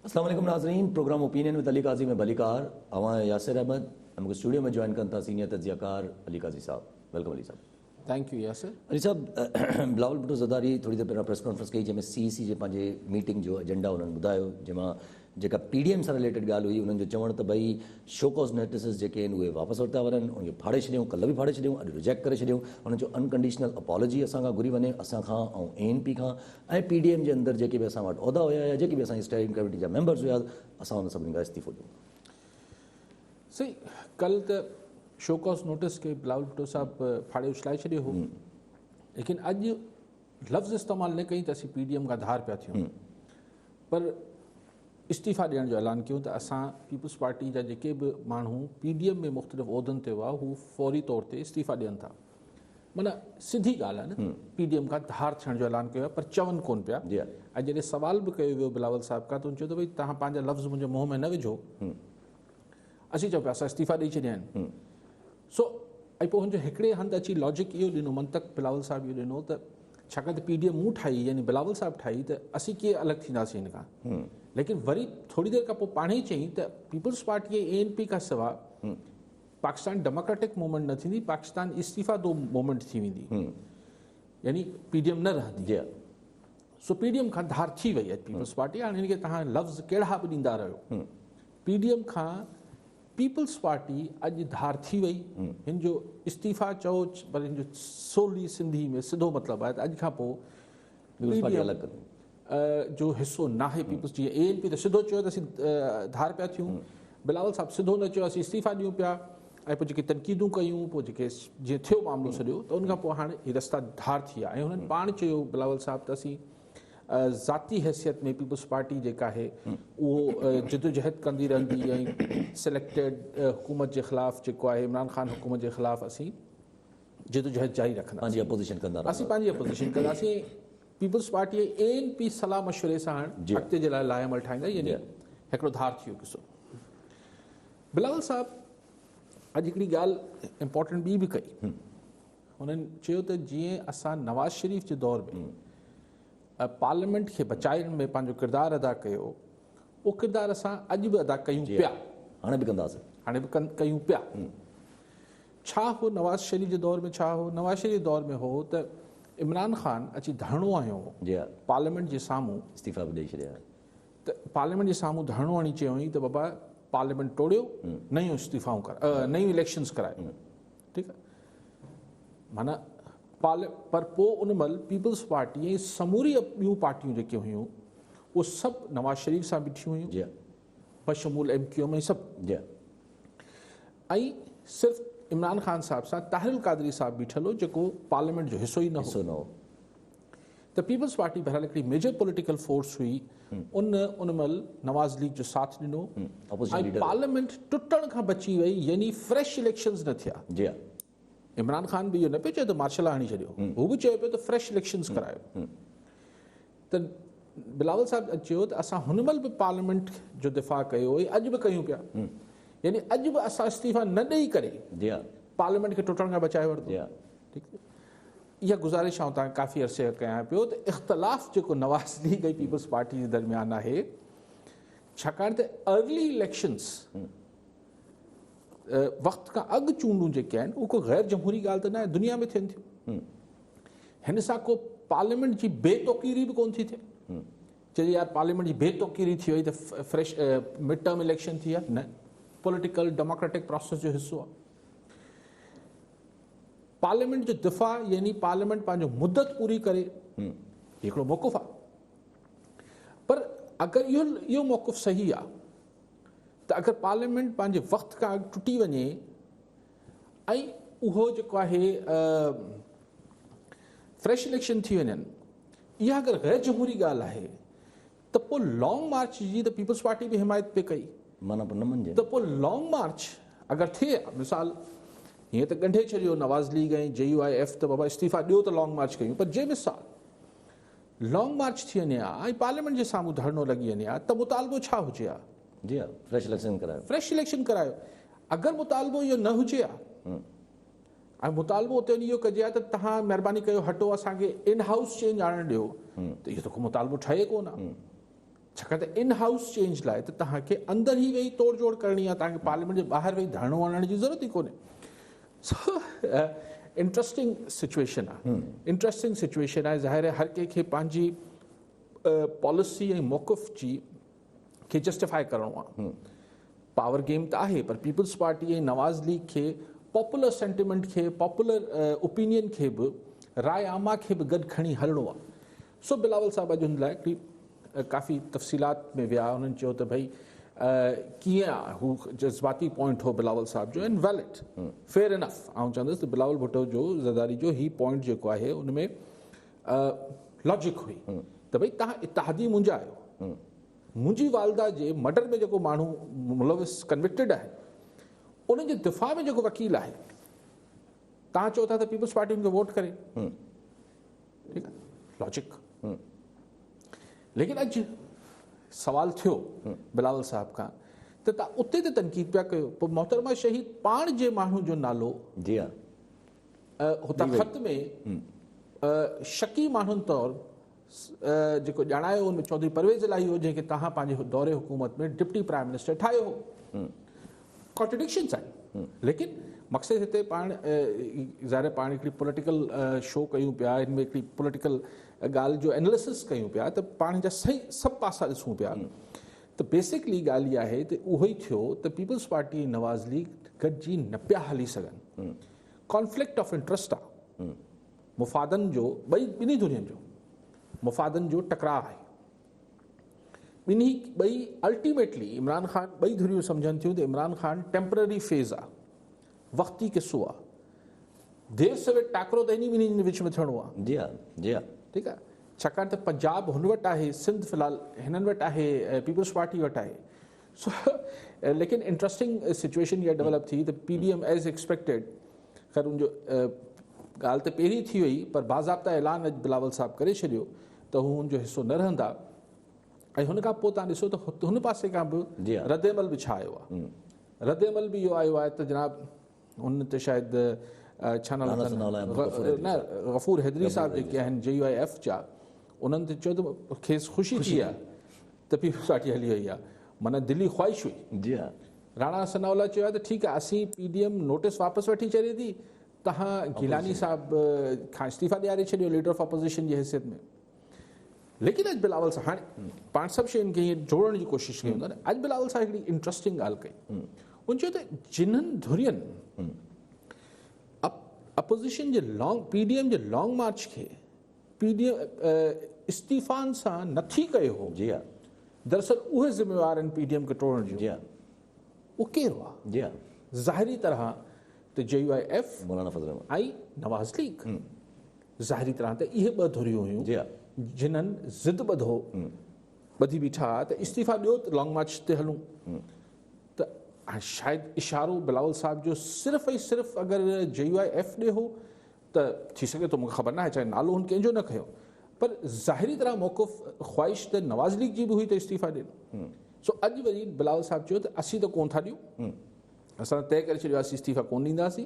अस्सलाम वालेकुम नाज़रीन, प्रोग्राम ओपिनियन विद अली काजी में बलीकार अवां यासिर अहमद हमको स्टूडियो में ज्वाइन करता सीनियर तज्जियाकार अली काजी साहब। वेलकम अली साहब। Thank you Yasir. अली साहब, बिलावल भुट्टो ज़रदारी थोड़ी देर पहिरियों प्रेस कॉन्फ्रेंस कई जंहिंमें CEC जे पंहिंजे मीटिंग जो एजेंडा उन्हनि ॿुधायो, जंहिंमां जेका PDM सां रिलेटेड ॻाल्हि हुई उन्हनि जो चवणु त भई शोकॉज़ नोटिसिस जेके आहिनि उहे वापसि वरिता वञनि, उनखे फाड़े छॾियूं, कल्ह बि फाड़े छॾियूं, अॼु रिजेक्ट करे छॾियूं। उन्हनि जो अनकंडीशनल अपॉलॉजी असांखां घुरी वञे, असांखां ऐं ANP खां, ऐं PDM जे अंदरि जेके बि असां वटि उहिदा हुया या जेके बि असांजी स्टेयरिंग कमेटी जा मेंबर्स हुया, असां उन सभिनी खां इस्तीफ़ो ॾियूं। सही, कल्ह त शोकॉज़ नोटिस खे बिलावल भुट्टो साहब फाड़े उछलाए छॾियो हो, लेकिन अॼु लफ़्ज़ इस्तेमालु न कई त असीं PDM खां धार पिया थियूं, पर इस्तीफ़ा ॾियण जो ऐलान कयूं त असां पीपल्स पार्टी जा जेके बि माण्हू PDM में मुख़्तलिफ़ उहिदनि ते हुआ हू फौरी तौर ते इस्तीफ़ा ॾियनि था। माना सिधी ॻाल्हि आहे न, PDM खां धार थियण जो ऐलान कयो आहे, पर चवनि कोन पिया। ऐं जॾहिं सवाल बि कयो वियो बिलावल साहब खां त उन चयो त भई तव्हां पंहिंजा लफ़्ज़ मुंहिंजे मुंहं में न विझो, असीं चओ पिया असां इस्तीफ़ा ॾेई छॾिया आहिनि। सो ऐं पोइ हुनजो हिकिड़े हंधि अची लॉजिक इहो ॾिनो, मंतक बिलावल साहब इहो ॾिनो त छाकाणि त PDM मूं ठाही, यानी बिलावल साहब ठाही, त असीं कीअं अलॻि थींदासीं हिन खां। लेकिन वरी थोरी देरि खां पोइ पाण ई चई त पीपल्स पार्टी ANP खां सवाइ पाकिस्तान डेमोक्रेटिक मूवमेंट न थींदी, पाकिस्तान इस्तीफ़ा दो मूवमेंट थी वेंदी, यानी PDM न रहंदी। सो PDM खां धार थी वई आहे पीपल्स पार्टी। हाणे हिनखे तव्हां लफ़्ज़ कहिड़ा बि ॾींदा रहियो, PDM खां पीपल्स पार्टी अॼु धार थी वई। हिन जो इस्तीफ़ा चओ, पर हिन जो सोली सिंधी में सिधो मतिलबु आहे त अॼु खां पोइ PDM जो हिसो न आहे पीपल्स। जीअं ANP त सिधो चयो त असीं धार पिया थियूं, बिलावल साहब सिधो न चयो असीं इस्तीफ़ा ॾियूं पिया, ऐं पोइ जेके तनक़ीदूं कयूं, पोइ जेके जीअं थियो मामिलो सॼो, त उनखां पोइ हाणे हीअ रस्ता धार थी विया। ऐं हुननि पाण चयो बिलावल साहब त असीं ज़ाती हैसियत में पीपल्स पार्टी जेका आहे उहो जिदोजहद कंदी रहंदी, ऐं सिलेक्टेड हुकूमत जे ख़िलाफ़ु जेको आहे इमरान ख़ान हुकूमत जे ख़िलाफ़ु असीं जिदोजहद जारी रखंदासीं, असीं पंहिंजी अपोज़िशन कंदासीं। पीपल्स पार्टी ANP सलाह मशवरे सां हाणे अॻिते जे लाइ लाइअमल ठाहींदा, यानी हिकिड़ो धार थी वियो किसो। बिलावल साहब अॼु हिकिड़ी ॻाल्हि इम्पोर्टेंट ॿी बि कई, हुननि चयो त जीअं असां नवाज़ शरीफ़ जे दौर में पार्लियामेंट खे बचाइण में पंहिंजो किरदारु अदा कयो, उहो किरदारु असां अॼु बि अदा कयूं पिया, हाणे बि कंदासीं, हाणे बि कयूं पिया। छा हो नवाज़ शरीफ़ जे दौर में? छा हो नवाज़ शरीफ़ जे दौर में? हो त इमरान ख़ान अची धरणो आयो हो पार्लियामेंट जे साम्हूं, इस्तीफ़ा बि ॾेई छॾिया, त पार्लियामेंट जे साम्हूं धरणो हणी चयईं त बाबा पार्लियामेंट टोड़ियो, नयूं इस्तीफ़ाऊं नयूं इलेक्शन्स करायो, ठीकु आहे। माना पर पोइ उन महिल पीपल्स पार्टी ऐं समूरी ॿियूं पार्टियूं जेके हुयूं उहे सभु नवाज़ शरीफ़ सां बीठियूं हुयूं, बशमूल MQM ऐं सभु, ऐं सिर्फ़ु इमरान ख़ान साहब सां ताहिरुल क़ादरी साहब बीठल हो, जेको पार्लियामेंट जो हिसो ई न हो। त पीपल्स पार्टी बहरहाल हिकिड़ी मेजर पॉलिटिकल फोर्स हुई, उन महिल नवाज़ लीग जो साथ ॾिनो, ऐं पार्लियामेंट टुटण खां बची वई, यानी फ्रेश इलेक्शन्स न थिया। इमरान ख़ान बि इहो न पियो चए त मार्शल हणी छॾियो, हू बि चयो पियो त फ्रेश इलेक्शन्स करायो। त बिलावल साहब चयो त असां हुन महिल बि पार्लियामेंट जो दिफ़ा कयो, अॼु बि कयूं पिया, यानी अॼु बि असां इस्तीफ़ा न ॾेई करे पार्लियामेंट खे टुटण खां बचाए वरितो। ठीकु, इहा गुज़ारिश आउं तव्हां काफ़ी अरसे कयां पियो त इख़्तिलाफ़ जेको नवाज़ लीग ऐं पीपल्स पार्टी जे दरमियान आहे, छाकाणि त अर्ली इलेक्शन्स वक़्त खां अॻु चूंडूं जेके आहिनि उहो को ग़ैर जमहूरी ॻाल्हि त न आहे, दुनिया में थियनि थियूं। हिन सां को पार्लियामेंट जी बेतौक़ीरी बि कोन थी थिए, चए यार पार्लियामेंट जी बेतौक़ीरी थी वई त फ्रेश मिड टर्म इलेक्शन थी आहे, न, पॉलिटिकल डेमोक्रेटिक प्रोसेस जो हिसो आहे। पार्लियामेंट जो दिफ़ा, यानी पार्लियामेंट पंहिंजो मुद्दत पूरी करे, हिकिड़ो मौक़ुफ़ आहे। पर अगरि इहो मौक़ुफ़ सही आहे त अगरि पार्लियामेंट पंहिंजे वक़्त खां अॻु टुटी वञे, ऐं उहो जेको आहे फ्रेश इलेक्शन थी वञनि, इहा अगरि ग़ैर जमहूरी ॻाल्हि आहे त पोइ लॉन्ग मार्च जी त पीपल्स पार्टी बि हिमायत पे कई, माना त पोइ लॉन्ग मार्च अगरि थिए, मिसाल हीअं त ॻंढे छॾियो नवाज़ लीग ऐं JUIF त बाबा इस्तीफ़ा ॾियो त लॉन्ग मार्च कयूं, पर जे मिसाल लॉन्ग मार्च थी वञे हा ऐं पार्लियामेंट जे साम्हूं धरणो लॻी वञे हा, त मुतालबो छा हुजे हा? फ्रेश इलेक्शन करायो। अगरि मुतालबो इहो न हुजे हा, ऐं मुतालबो उते इहो कजे हा त तव्हां महिरबानी कयो हटो असांखे इन हाउस चेंज आणणु ॾियो, त इहो त को मुतालबो ठहे कोन हा। छाकाणि त इन हाउस चेंज लाइ त तव्हांखे अंदरि ई वेही तोड़ जोड़ करणी आहे, तव्हांखे पार्लियामेंट जे ॿाहिरि वेही धरणो हणण जी ज़रूरत ई कोन्हे. सो इंट्रस्टिंग सिचुएशन आहे, इंट्रस्टिंग सिचुएशन आहे. ज़ाहिर आहे हर कंहिंखे पंहिंजी पॉलिसी ऐं मौक़िफ़ जी खे जस्टिफाई करिणो आहे. पावर गेम त आहे, पर पीपल्स पार्टी ऐं नवाज़ लीग खे पॉपुलर सेंटिमेंट खे, पॉपुलर ओपिनियन खे बि, राय आमा खे बि गॾु खणी हलणो आहे. सो बिलावल साहब अॼु हुन लाइ हिकिड़ी काफ़ी तफ़सीलात में विया. हुननि चयो त भई कीअं हू जज़्बाती पॉइंट हो बिलावल साहब जो, एंड वैलिड, फेयर इनफ. आउं चवंदुसि त बिलावल भुट्टो जो ज़रदारी जो ही पॉइंट जेको आहे उनमें लॉजिक हुई त भई तव्हां इत्तेहादी मुंहिंजा आहियो, मुंहिंजी वालदा जे मर्डर में जेको माण्हू मुलविस कन्विक्टेड आहे उनजे दिफ़ा में जेको वकील आहे, तव्हां चओ था त पीपल्स पार्टी उनखे वोट करे. ठीकु आहे, लॉजिक. लेकिन अॼु सवाल थियो बिलावल साहब खां त तव्हां उते ते तनक़ीद पिया कयो, पोइ मोहतरमा शहीद पाण जे माण्हू जो नालो जी हा हुतां ख़त में शकी माण्हुनि तौरु जेको ॼाणायो हुन में चौधरी परवेज़ इलाही हो, जंहिंखे तव्हां पंहिंजे दौरे हुकूमत में डिप्टी प्राइम मिनिस्टर ठाहियो हो. कॉन्ट्रडिक्शन्स आहिनि, लेकिन मक़सदु हिते पाण ज़ाहिर पाण हिकिड़ी पॉलिटिकल शो कयूं पिया, हिन में हिकिड़ी पॉलिटिकल ॻाल्हि जो एनालिसिस कयूं पिया त पाण जा सही सभु पासा ॾिसूं पिया. त बेसिकली ॻाल्हि इहा आहे त उहो ई थियो त पीपल्स पार्टी नवाज़ लीग गॾिजी न पिया हली सघनि. कॉन्फ्लिक्ट ऑफ इंट्रस्ट आहे, मुफ़ादनि जो, ॿिन्ही दुनियनि जो मुफ़ादनि जो टकराव आहे. ॿई अल्टीमेटली इमरान ख़ान, ॿई धुरियूं सम्झनि थियूं त इमरान ख़ान टेम्पररी फेज़ आहे, वक़्ती किस्सो आहे. देर सवेर टाकरो त इन ॿिन्हिनि जे विच में थियणो आहे. जी हा जी हा ठीकु आहे, छाकाणि त पंजाब हुन वटि आहे, सिंध फ़िलहालु हिननि वटि आहे, पीपल्स पार्टी वटि आहे. सो लेकिन इंट्रस्टिंग सिचुएशन इहा डेवलप थी त PDM एज़ एक्सपेक्टेड, ख़ैर उनजो ॻाल्हि त पहिरीं थी वई, पर बाज़ाब्ता ऐलान अॼु बिलावल साहब करे छॾियो त हू हुनजो हिसो न रहंदा. ऐं हुन खां पोइ तव्हां ॾिसो त हुन पासे खां बि रद्दमल बि छा आयो आहे. रद्दमल बि इहो आयो आहे त जनाब हुन ते शायदि छा नालो न गफ़ूर हैदरी साहब जेके आहिनि JUIF जा, उन्हनि ते चयो त खेसि ख़ुशी थी आहे त पीपल्स पार्टी हली वई आहे, माना दिली ख़्वाहिश हुई. जी हा राणा सनावला चयो आहे त ठीकु आहे, असीं PDM नोटिस वापसि वठी छॾे थी, तव्हां गिलानी साहब खां इस्तीफ़ा ॾियारे छॾियो लीडर ऑफ अपोज़िशन जी हैसियत में. लेकिन अॼु बिलावल सां हाणे पाण सभु शयुनि खे ईअं जोड़ण जी कोशिशि कयूं था. अॼु बिलावल सां हिकिड़ी इंट्रस्टिंग ॻाल्हि कई. उन चयो त जिन्हनि धुरियनि अपोज़िशन जे PDM जे लॉन्ग मार्च खे PDM इस्तीफ़ान सां नथी कयो हो. जी हा दरअसल उहे ज़िम्मेवार आहिनि PDM खे तोड़ण जो. जी हा उहो केरु आहे? जी हा ज़ाहिरी तरह त JUIF मौलाना फज़ल अहमद ऐं नवाज़ लीग, ज़ाहिरी तरह त इहे ॿ धुरियूं हुयूं जी हा जिन्हनि ज़िद ॿधी बीठा त इस्तीफ़ा ॾियो त लॉन्ग मार्च ते हलूं. त शायदि इशारो बिलावल साहब जो सिर्फ़ु ऐं सिर्फ़ु अगरि JUIF ॾे हो त थी सघे थो, मूंखे ख़बर न आहे, चाहे नालो हुन कंहिंजो न खयो, पर ज़ाहिरी तरह मौक़िफ़ ख़्वाहिश त नवाज़ लीग जी बि हुई त इस्तीफ़ा ॾियनि. सो अॼु वरी बिलावल साहब चयो त असीं त कोन था ॾियूं, असां तय करे छॾियो आहे इस्तीफ़ा कोन ॾींदासीं,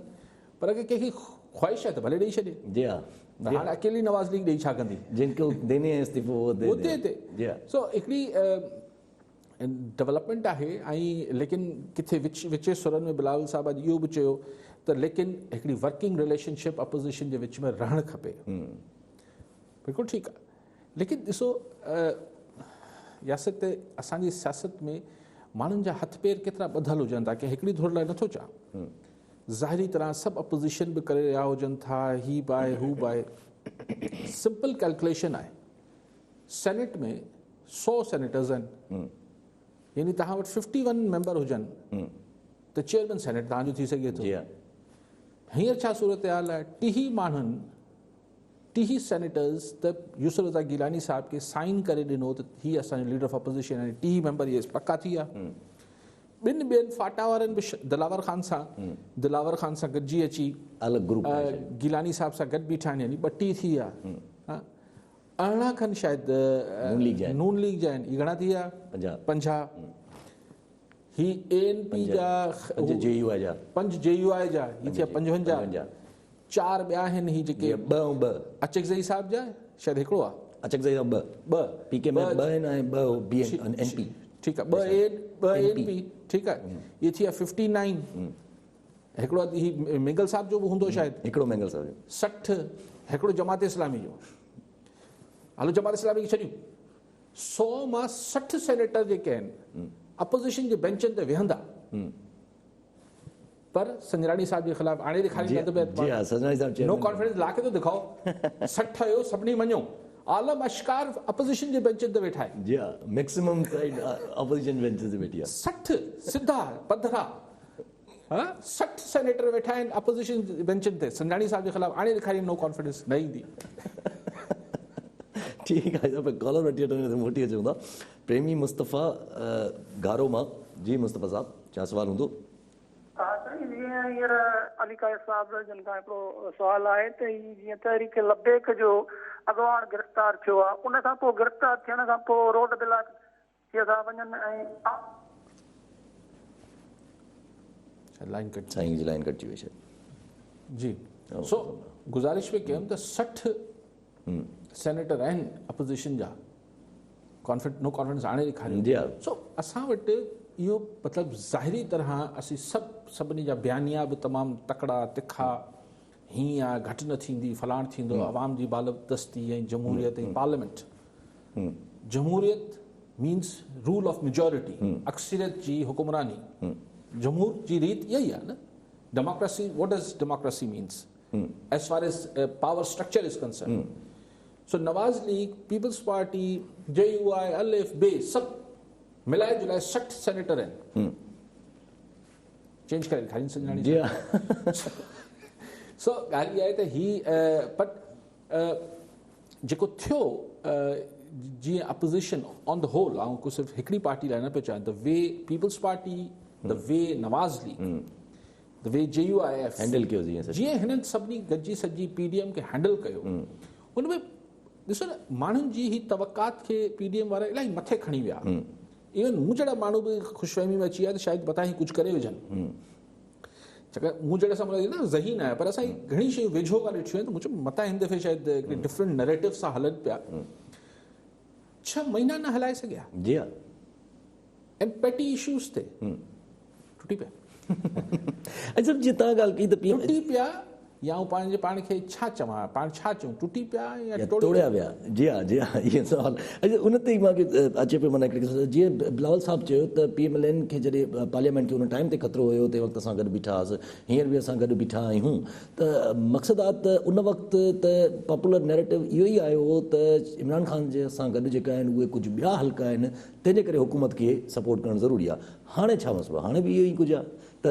पर अगरि कंहिंखे ख़्वाहिश आहे त भले ॾेई छॾे. जी हा हाणे अकेली नवाज़ लीग ॾेई छा कंदी, जिनको देने हैं इस्तीफ़ो वो दे उते ते. जी हा सो हिकिड़ी डेवलपमेंट आहे. ऐं लेकिन किथे विचे सुरनि में बिलावल साहब अॼु इहो बि चयो त लेकिन हिकिड़ी वर्किंग रिलेशनशिप अपोज़िशन जे विच में रहणु खपे. बिल्कुलु ठीकु आहे, लेकिन ॾिसो यासित असांजी सियासत में माण्हुनि जा हथ पेर केतिरा ॿधल हुजनि था, की हिकिड़ी धुर लाइ नथो चवां. ज़ाहिरी तरह सभु अपोज़िशन बि करे रहिया हुजनि था, ही बि आहे हू बि आहे. सिंपल कैलकुलेशन आहे, सेनेट में 100 सेनेटर्स आहिनि, यानी तव्हां वटि 51 मेंबर हुजनि त चेयरमैन सेनेट तव्हांजो थी सघे थो. हींअर छा सूरत हाल आहे, टीह माण्हुनि 30 सेनेटर्स त यूसुफ रज़ा गिलानी साहब खे साइन करे ॾिनो त हीअ असांजो लीडर ऑफ अपोज़िशन आहे, 30 मेंबर इहे पका थी विया. ॿिनि ॿियनि फाटा वारनि बि दिलावर ख़ान सां गॾिजी अची अलॻि ग्रुप गिलानी साहब सां गॾु बीठा आहिनि, यानी 32 थी विया. 18 खनि शायदि नून लीग जा आहिनि, इहे घणा थी विया? 50. ही ANP जा 5 JUI जा, ही थिया 55. 4 ॿिया आहिनि, ही जेके ॿ अचकज़ई साहब जा शायदि हिकिड़ो आहे, अचकज़ई जा ॿ PK में 2 आहिनि ऐं 2 NP। ठीकु आहे, 2 ANP, ठीकु आहे, इहे थी विया 59। हिकिड़ो ही मिंगल साहब जो बि हूंदो शायदि, हिकिड़ो मिंगल साहब जो 60, हिकिड़ो जमात इस्लामी जो। हलो जमात इस्लामी खे छॾियूं, 100 मां 60 सेनेटर जेके आहिनि अपोज़िशन जे बेंचनि ते वेहंदा, पर संजराणी साहब जे ख़िलाफ़ हाणे ॾेखारींदा नो कॉन्फिडेंस ला के तो दिखाओ। 60 हुयो, सभिनी मञो, आलम अशकार अपोज़िशन जे बेंचनि ते वेठा आहिनि। जी हा, मैक्सिमम साइड अपोज़िशन बेंचेस ते वेठी आहे। 60 सिधा पधरा, 60 सेनेटर वेठा आहिनि अपोज़िशन बेंचनि ते संजराणी साहब जे ख़िलाफ़, हाणे ॾेखारी नो कॉन्फिडेंस न ईंदी। ठीकु आहे, कॉलर वठी वठो, मोटी अचूं था। प्रेमी मुस्तफ़ा गारो मां। जी मुस्तफ़ा साहब, छा सुवाल हूंदो? हा साईं, जीअं हींअर अली कायद साहब जन खां हिकिड़ो सुवाल आहे त जीअं तहरीक लबैक जो अॻवान गिरफ़्तार थियो आहे, उन खां पोइ गिरफ़्तार थियण खां पोइ रोड ब्लॉक थी था वञनि ऐं लाइन कट साईं जी लाइन कटिजी वई शायदि। जी, सो गुज़ारिश पे कयमि त 60 सेनेटर आहिनि अपोज़िशन जा, नो कॉन्फिडेंस हाणे ॾेखारियो। जी हा। सो असां वटि इहो मतिलबु ज़ाहिरी तरह असीं सभिनी जा बयानिया बि तमामु तकड़ा तिखा, हीअं आहे, घटि न थींदी, फलाण थींदो, अवाम जी बालदस्ती ऐं जमहूरियत ऐं पार्लियामेंट। जमहूरियत मीन्स रूल ऑफ मेजॉरिटी, अक्सरियत जी हुकुमरानी। जमहूर जी रीत इहा ई आहे न। Democracy, what does democracy means as far as power structure is concern. So Nawaz League, Peoples Party, JUI, अलिफ बे सभु मिलाए जुलाए 60 सेनेटर आहिनि। चेंज करे ॾेखारीनि संजराणी। जी हा। सो ॻाल्हि इहा आहे त बट जेको थियो, जीअं अपोज़िशन ऑन द होल, ऐं को सिर्फ़ु हिकिड़ी पार्टी लाइ न पियो चाहियां, the way Peoples Party, the way Nawaz League, the way JUIF handle कयो, जीअं हिननि सभिनी गॾिजी सॼी PDM खे हैंडल कयो, हुनमें ॾिसो न, माण्हुनि जी ही तवक़ात खे PDM वारा इलाही मथे खणी विया। इवन मूं जहिड़ा माण्हू बि ख़ुशफ़हमी में अची विया त शायदि मथां ई कुझु करे विझनि। छाकाणि मूं जहिड़ा सां न ज़हीन आहे, पर असांजी घणी शयूं वेझो खां ॾिठियूं आहिनि, त मुंहिंजो मथां हिन दफ़े शायदि हिकिड़े डिफरेंट नैरेटिव सां हलनि पिया। 6 महीना न हलाए सघिया। जी हा। ऐं पेटी इशूज़ ते टुटी पिया। अच्छा, जीअं तव्हां ॻाल्हि कई त टुटी पिया, या पाण खे छा चवां, पाण छा चऊं, टुटी पिया या तोड़िया विया। जी हा, जी हा, इहे सवाल। अच्छा, उन ते ई मूंखे अचे पियो, माना हिकिड़ी जीअं बिलावल साहब चयो त PMLN खे जॾहिं पार्लियामेंट खे उन टाइम ते ख़तरो हुयो, तंहिं वक़्तु असां गॾु बीठा हुआसीं, हींअर बि असां गॾु बीठा आहियूं। त मक़सदु आहे त उन वक़्तु त पॉपुलर नैरेटिव इहो ई आयो हो त इमरान ख़ान जे सां गॾु जेका आहिनि उहे कुझु ॿिया हल्का आहिनि, तंहिंजे करे हुकूमत खे सपोर्ट करणु ज़रूरी आहे। हाणे छा मसइलो आहे? हाणे बि इहो ई कुझु आहे त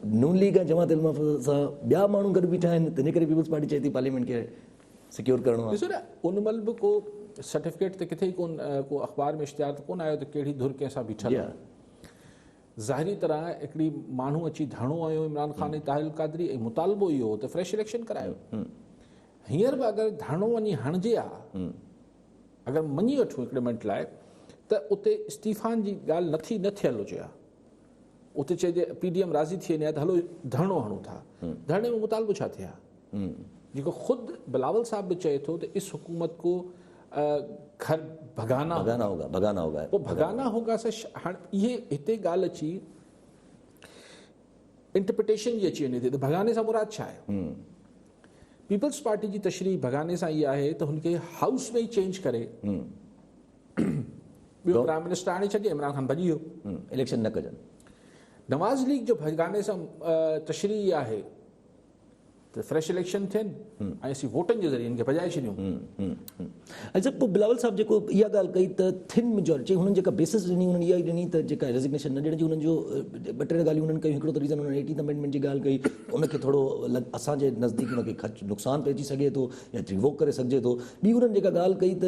नून लीग ऐं जमात इस्लामी सां ॿिया माण्हू गॾु बीठा आहिनि, तंहिंजे करे पीपल्स पार्टी चए थी पार्लियामेंट खे सिक्योर करणो आहे। ॾिसो न, उन महिल बि को सर्टिफिकेट ते किथे ई कोन, को अख़बार में इश्तिहार त कोन आयो त कहिड़ी धुर कंहिंसां बीठल आहे। ज़ाहिरी तरह हिकिड़ी माण्हू अची धरणो आयो इमरान ख़ान ऐं ताहिर कादरी, ऐं मुतालबो इहो त फ्रेश इलेक्शन करायो। हींअर बि अगरि धरणो वञी हणिजे आहे, अगरि मञी वठूं हिकिड़े मिंट लाइ, त उते इस्तीफ़ान जी ॻाल्हि न थियल हुजे हा, उते चइजे PDM राज़ी थी वञे त हलो धरणो हणूं था, धरणे में मुतालबो छा थिया? जेको ख़ुदि बिलावल साहब बि चए थो त इस हुकूमत को घर भगाना होगा, पोइ भगाना होगा सां हाणे इहे हिते ॻाल्हि अची इंटरप्रिटेशन जी अची वञे थी त भगाने सां मुराद छा आहे? पीपल्स पार्टी जी तशरीह भगाने सां इहा आहे त हुनखे हाउस में ई चेंज करे ॿियो प्राइम मिनिस्टर आणे छॾे, इमरान ख़ान भॼी वियो, इलेक्शन न कजनि। नवाज़ लीग जो भगाने सां तशरीह इहा आहे त फ्रेश इलेक्शन थियनि ऐं असीं वोटनि जे ज़रिए हिन खे भॼाए छॾियूं। अच्छा, पोइ बिलावल साहब जेको इहा ॻाल्हि कई त थिन मेजॉरिटी, हुननि जेका बेसिस ॾिनी हुननि इहा ई ॾिनी त जेका रेज़िग्नेशन न ॾियण जी हुननि जो 2-3 ॻाल्हियूं हुननि कयूं। हिकिड़ो त रीज़न हुननि 18th अमेंडमेंट जी ॻाल्हि कई, उनखे थोरो असांजे नज़दीक उनखे नुक़सानु पइजी सघे थो या रिवोक करे सघिजे थो। ॿी हुननि जेका ॻाल्हि कई त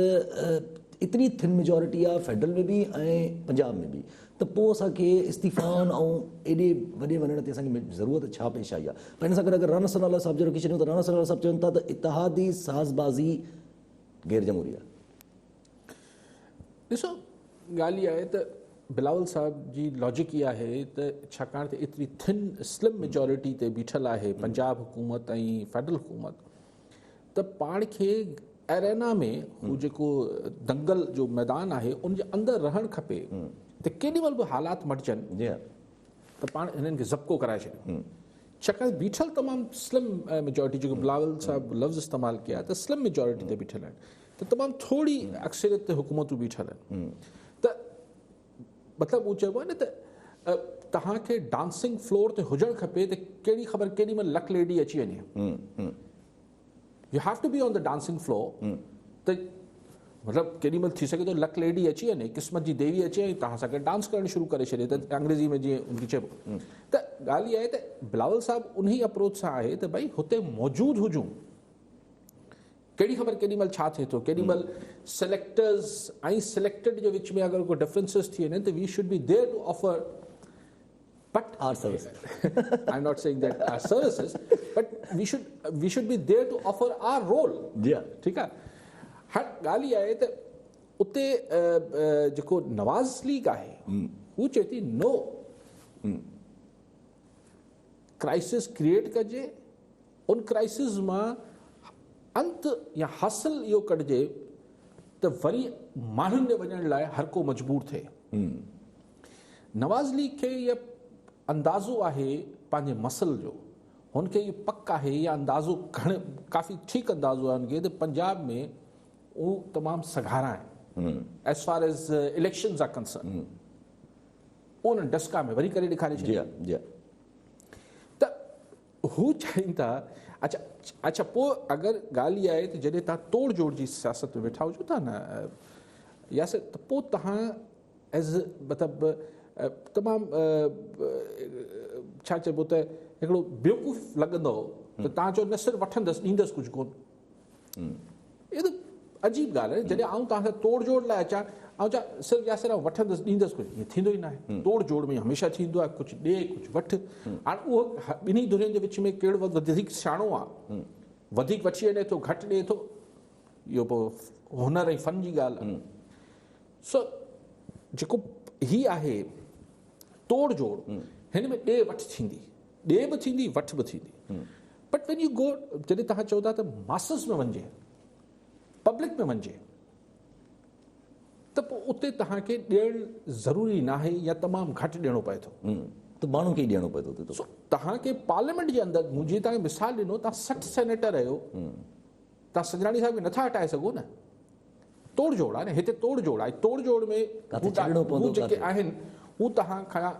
एतिरी थिन मेजॉरिटी आहे फेडरल में बि ऐं पंजाब में बि, त पोइ असांखे इस्तीफ़ान ऐं एॾे वॾे वञण ते असांखे ज़रूरत छा पेश आई आहे? पर हिन सां गॾु अगरि राना सनाला साहब जो रखी छॾियूं त राना सनाला साहब चवनि था त इतिहादी साज़बाज़ी गैर जमहूरी आहे। ॾिसो, ॻाल्हि इहा आहे त बिलावल साहब जी लॉजिक इहा आहे त छाकाणि त एतिरी थिन स्लिम मेजॉरिटी ते बीठल आहे पंजाब हुकूमत ऐं फेडरल हुकूमत, त पाण खे एरेना में हू जेको दंगल जो मैदान आहे उनजे अंदरि रहणु खपे त केॾी महिल बि हालात मटिजनि जी हा त पाण हिननि खे ज़ब्को कराए छॾियूं छाकाणि बीठल तमामु स्लिम मेजॉरिटी जेको बिलावल साहिबु लफ़्ज़ इस्तेमालु कया त स्लिम मेजॉरिटी ते बीठल आहिनि त तमामु थोरी अक्सरियत ते हुकूमतूं बीठल आहिनि त मतिलबु उहो चइबो आहे न त तव्हांखे डांसिंग फ्लोर ते हुजणु खपे त कहिड़ी ख़बर केॾी महिल लक लेडी अची वञे you have to be on the dancing floor त मतिलबु केॾी महिल थी सघे थो लक लेडी अची वञे क़िस्मत जी देवी अचे ऐं तव्हां सां गॾु डांस करणु शुरू करे छॾे त अंग्रेज़ी में जीअं उनखे चइबो त ॻाल्हि इहा आहे त बिलावल साहिबु उन ई अप्रोच सां आहे त भई हुते मौजूदु हुजूं कहिड़ी ख़बर केॾी महिल छा थिए थो केॾी महिल सिलेक्टर्स ऐं सिलेक्टेड जे विच में अगरि को डिफरेंसिस थी वञे त we should be there to offer But our service. I'm not saying that our services, but we should be there to offer our role. जी हा ठीकु आहे हर ॻाल्हि इहा आहे त उते जेको नवाज़ लीग आहे हू चए थी नो क्राइसिस क्रिएट कजे उन क्राइसिस मां अंत या हासिल इहो कढिजे त वरी माण्हुनि ॾे वञण लाइ हर को मजबूर थिए नवाज़ लीग खे इहा अंदाज़ो आहे पंहिंजे मसल जो हुनखे इहो पक आहे या अंदाज़ो काफ़ी ठीकु अंदाज़ो आहे हुनखे त पंजाब में उहो तमामु सघारा आहिनि as far as elections are concern उन डस्का में वरी करे ॾेखारे जी हा जी हा त हू चाहिनि था अच्छा पोइ अगरि ॻाल्हि इहा आहे त जॾहिं तव्हां तोड़ जोड़ जी सियासत में वेठा हुजो था न यासिर त पोइ तव्हां एज़ मतिलबु तमामु छा चइबो त हिकिड़ो बेवकूफ़ लॻंदो त तव्हां चओ न सिर्फ़ु वठंदसि ॾींदसि कुझु कोन इहो त अजीब ॻाल्हि आहे जॾहिं आउं तव्हां सां तोड़ जोड़ लाइ अचां ऐं छा सिर्फ़ु या सिर्फ़ु वठंदसि ॾींदसि कुझु ईअं थींदो ई न आहे तोड़ जोड़ में हमेशह थींदो आहे कुझु ॾे कुझु वठि हाणे उहो ॿिन्ही दुनियनि जे विच में कहिड़ो वधीक सियाणो आहे वधीक वठी वञे थो घटि ॾिए थो इहो पोइ हुनर ऐं फ़न जी ॻाल्हि आहे सो जेको ही आहे तोड़ जोड़ हिन में ॾे वठि थींदी ॾे बि थींदी वठि बि थींदी बट वेन यू गो जॾहिं तव्हां चओ था त मासिस में वञे पब्लिक में वञे त पोइ उते तव्हांखे ॾियणु ज़रूरी न आहे या तमामु घटि ॾियणो पए थो त माण्हुनि खे ई ॾियणो पए थो सो तव्हांखे पार्लियामेंट जे अंदरि मुंहिंजी तव्हांखे मिसाल ॾिनो तव्हां 60 सेनेटर आहियो तव्हां सजनाणी साहिब खे नथा हटाए सघो न तोड़ जोड़ आहे न हिते तोड़ जोड़ आहे तोड़ जोड़ में हू जेके आहिनि हू तव्हां खां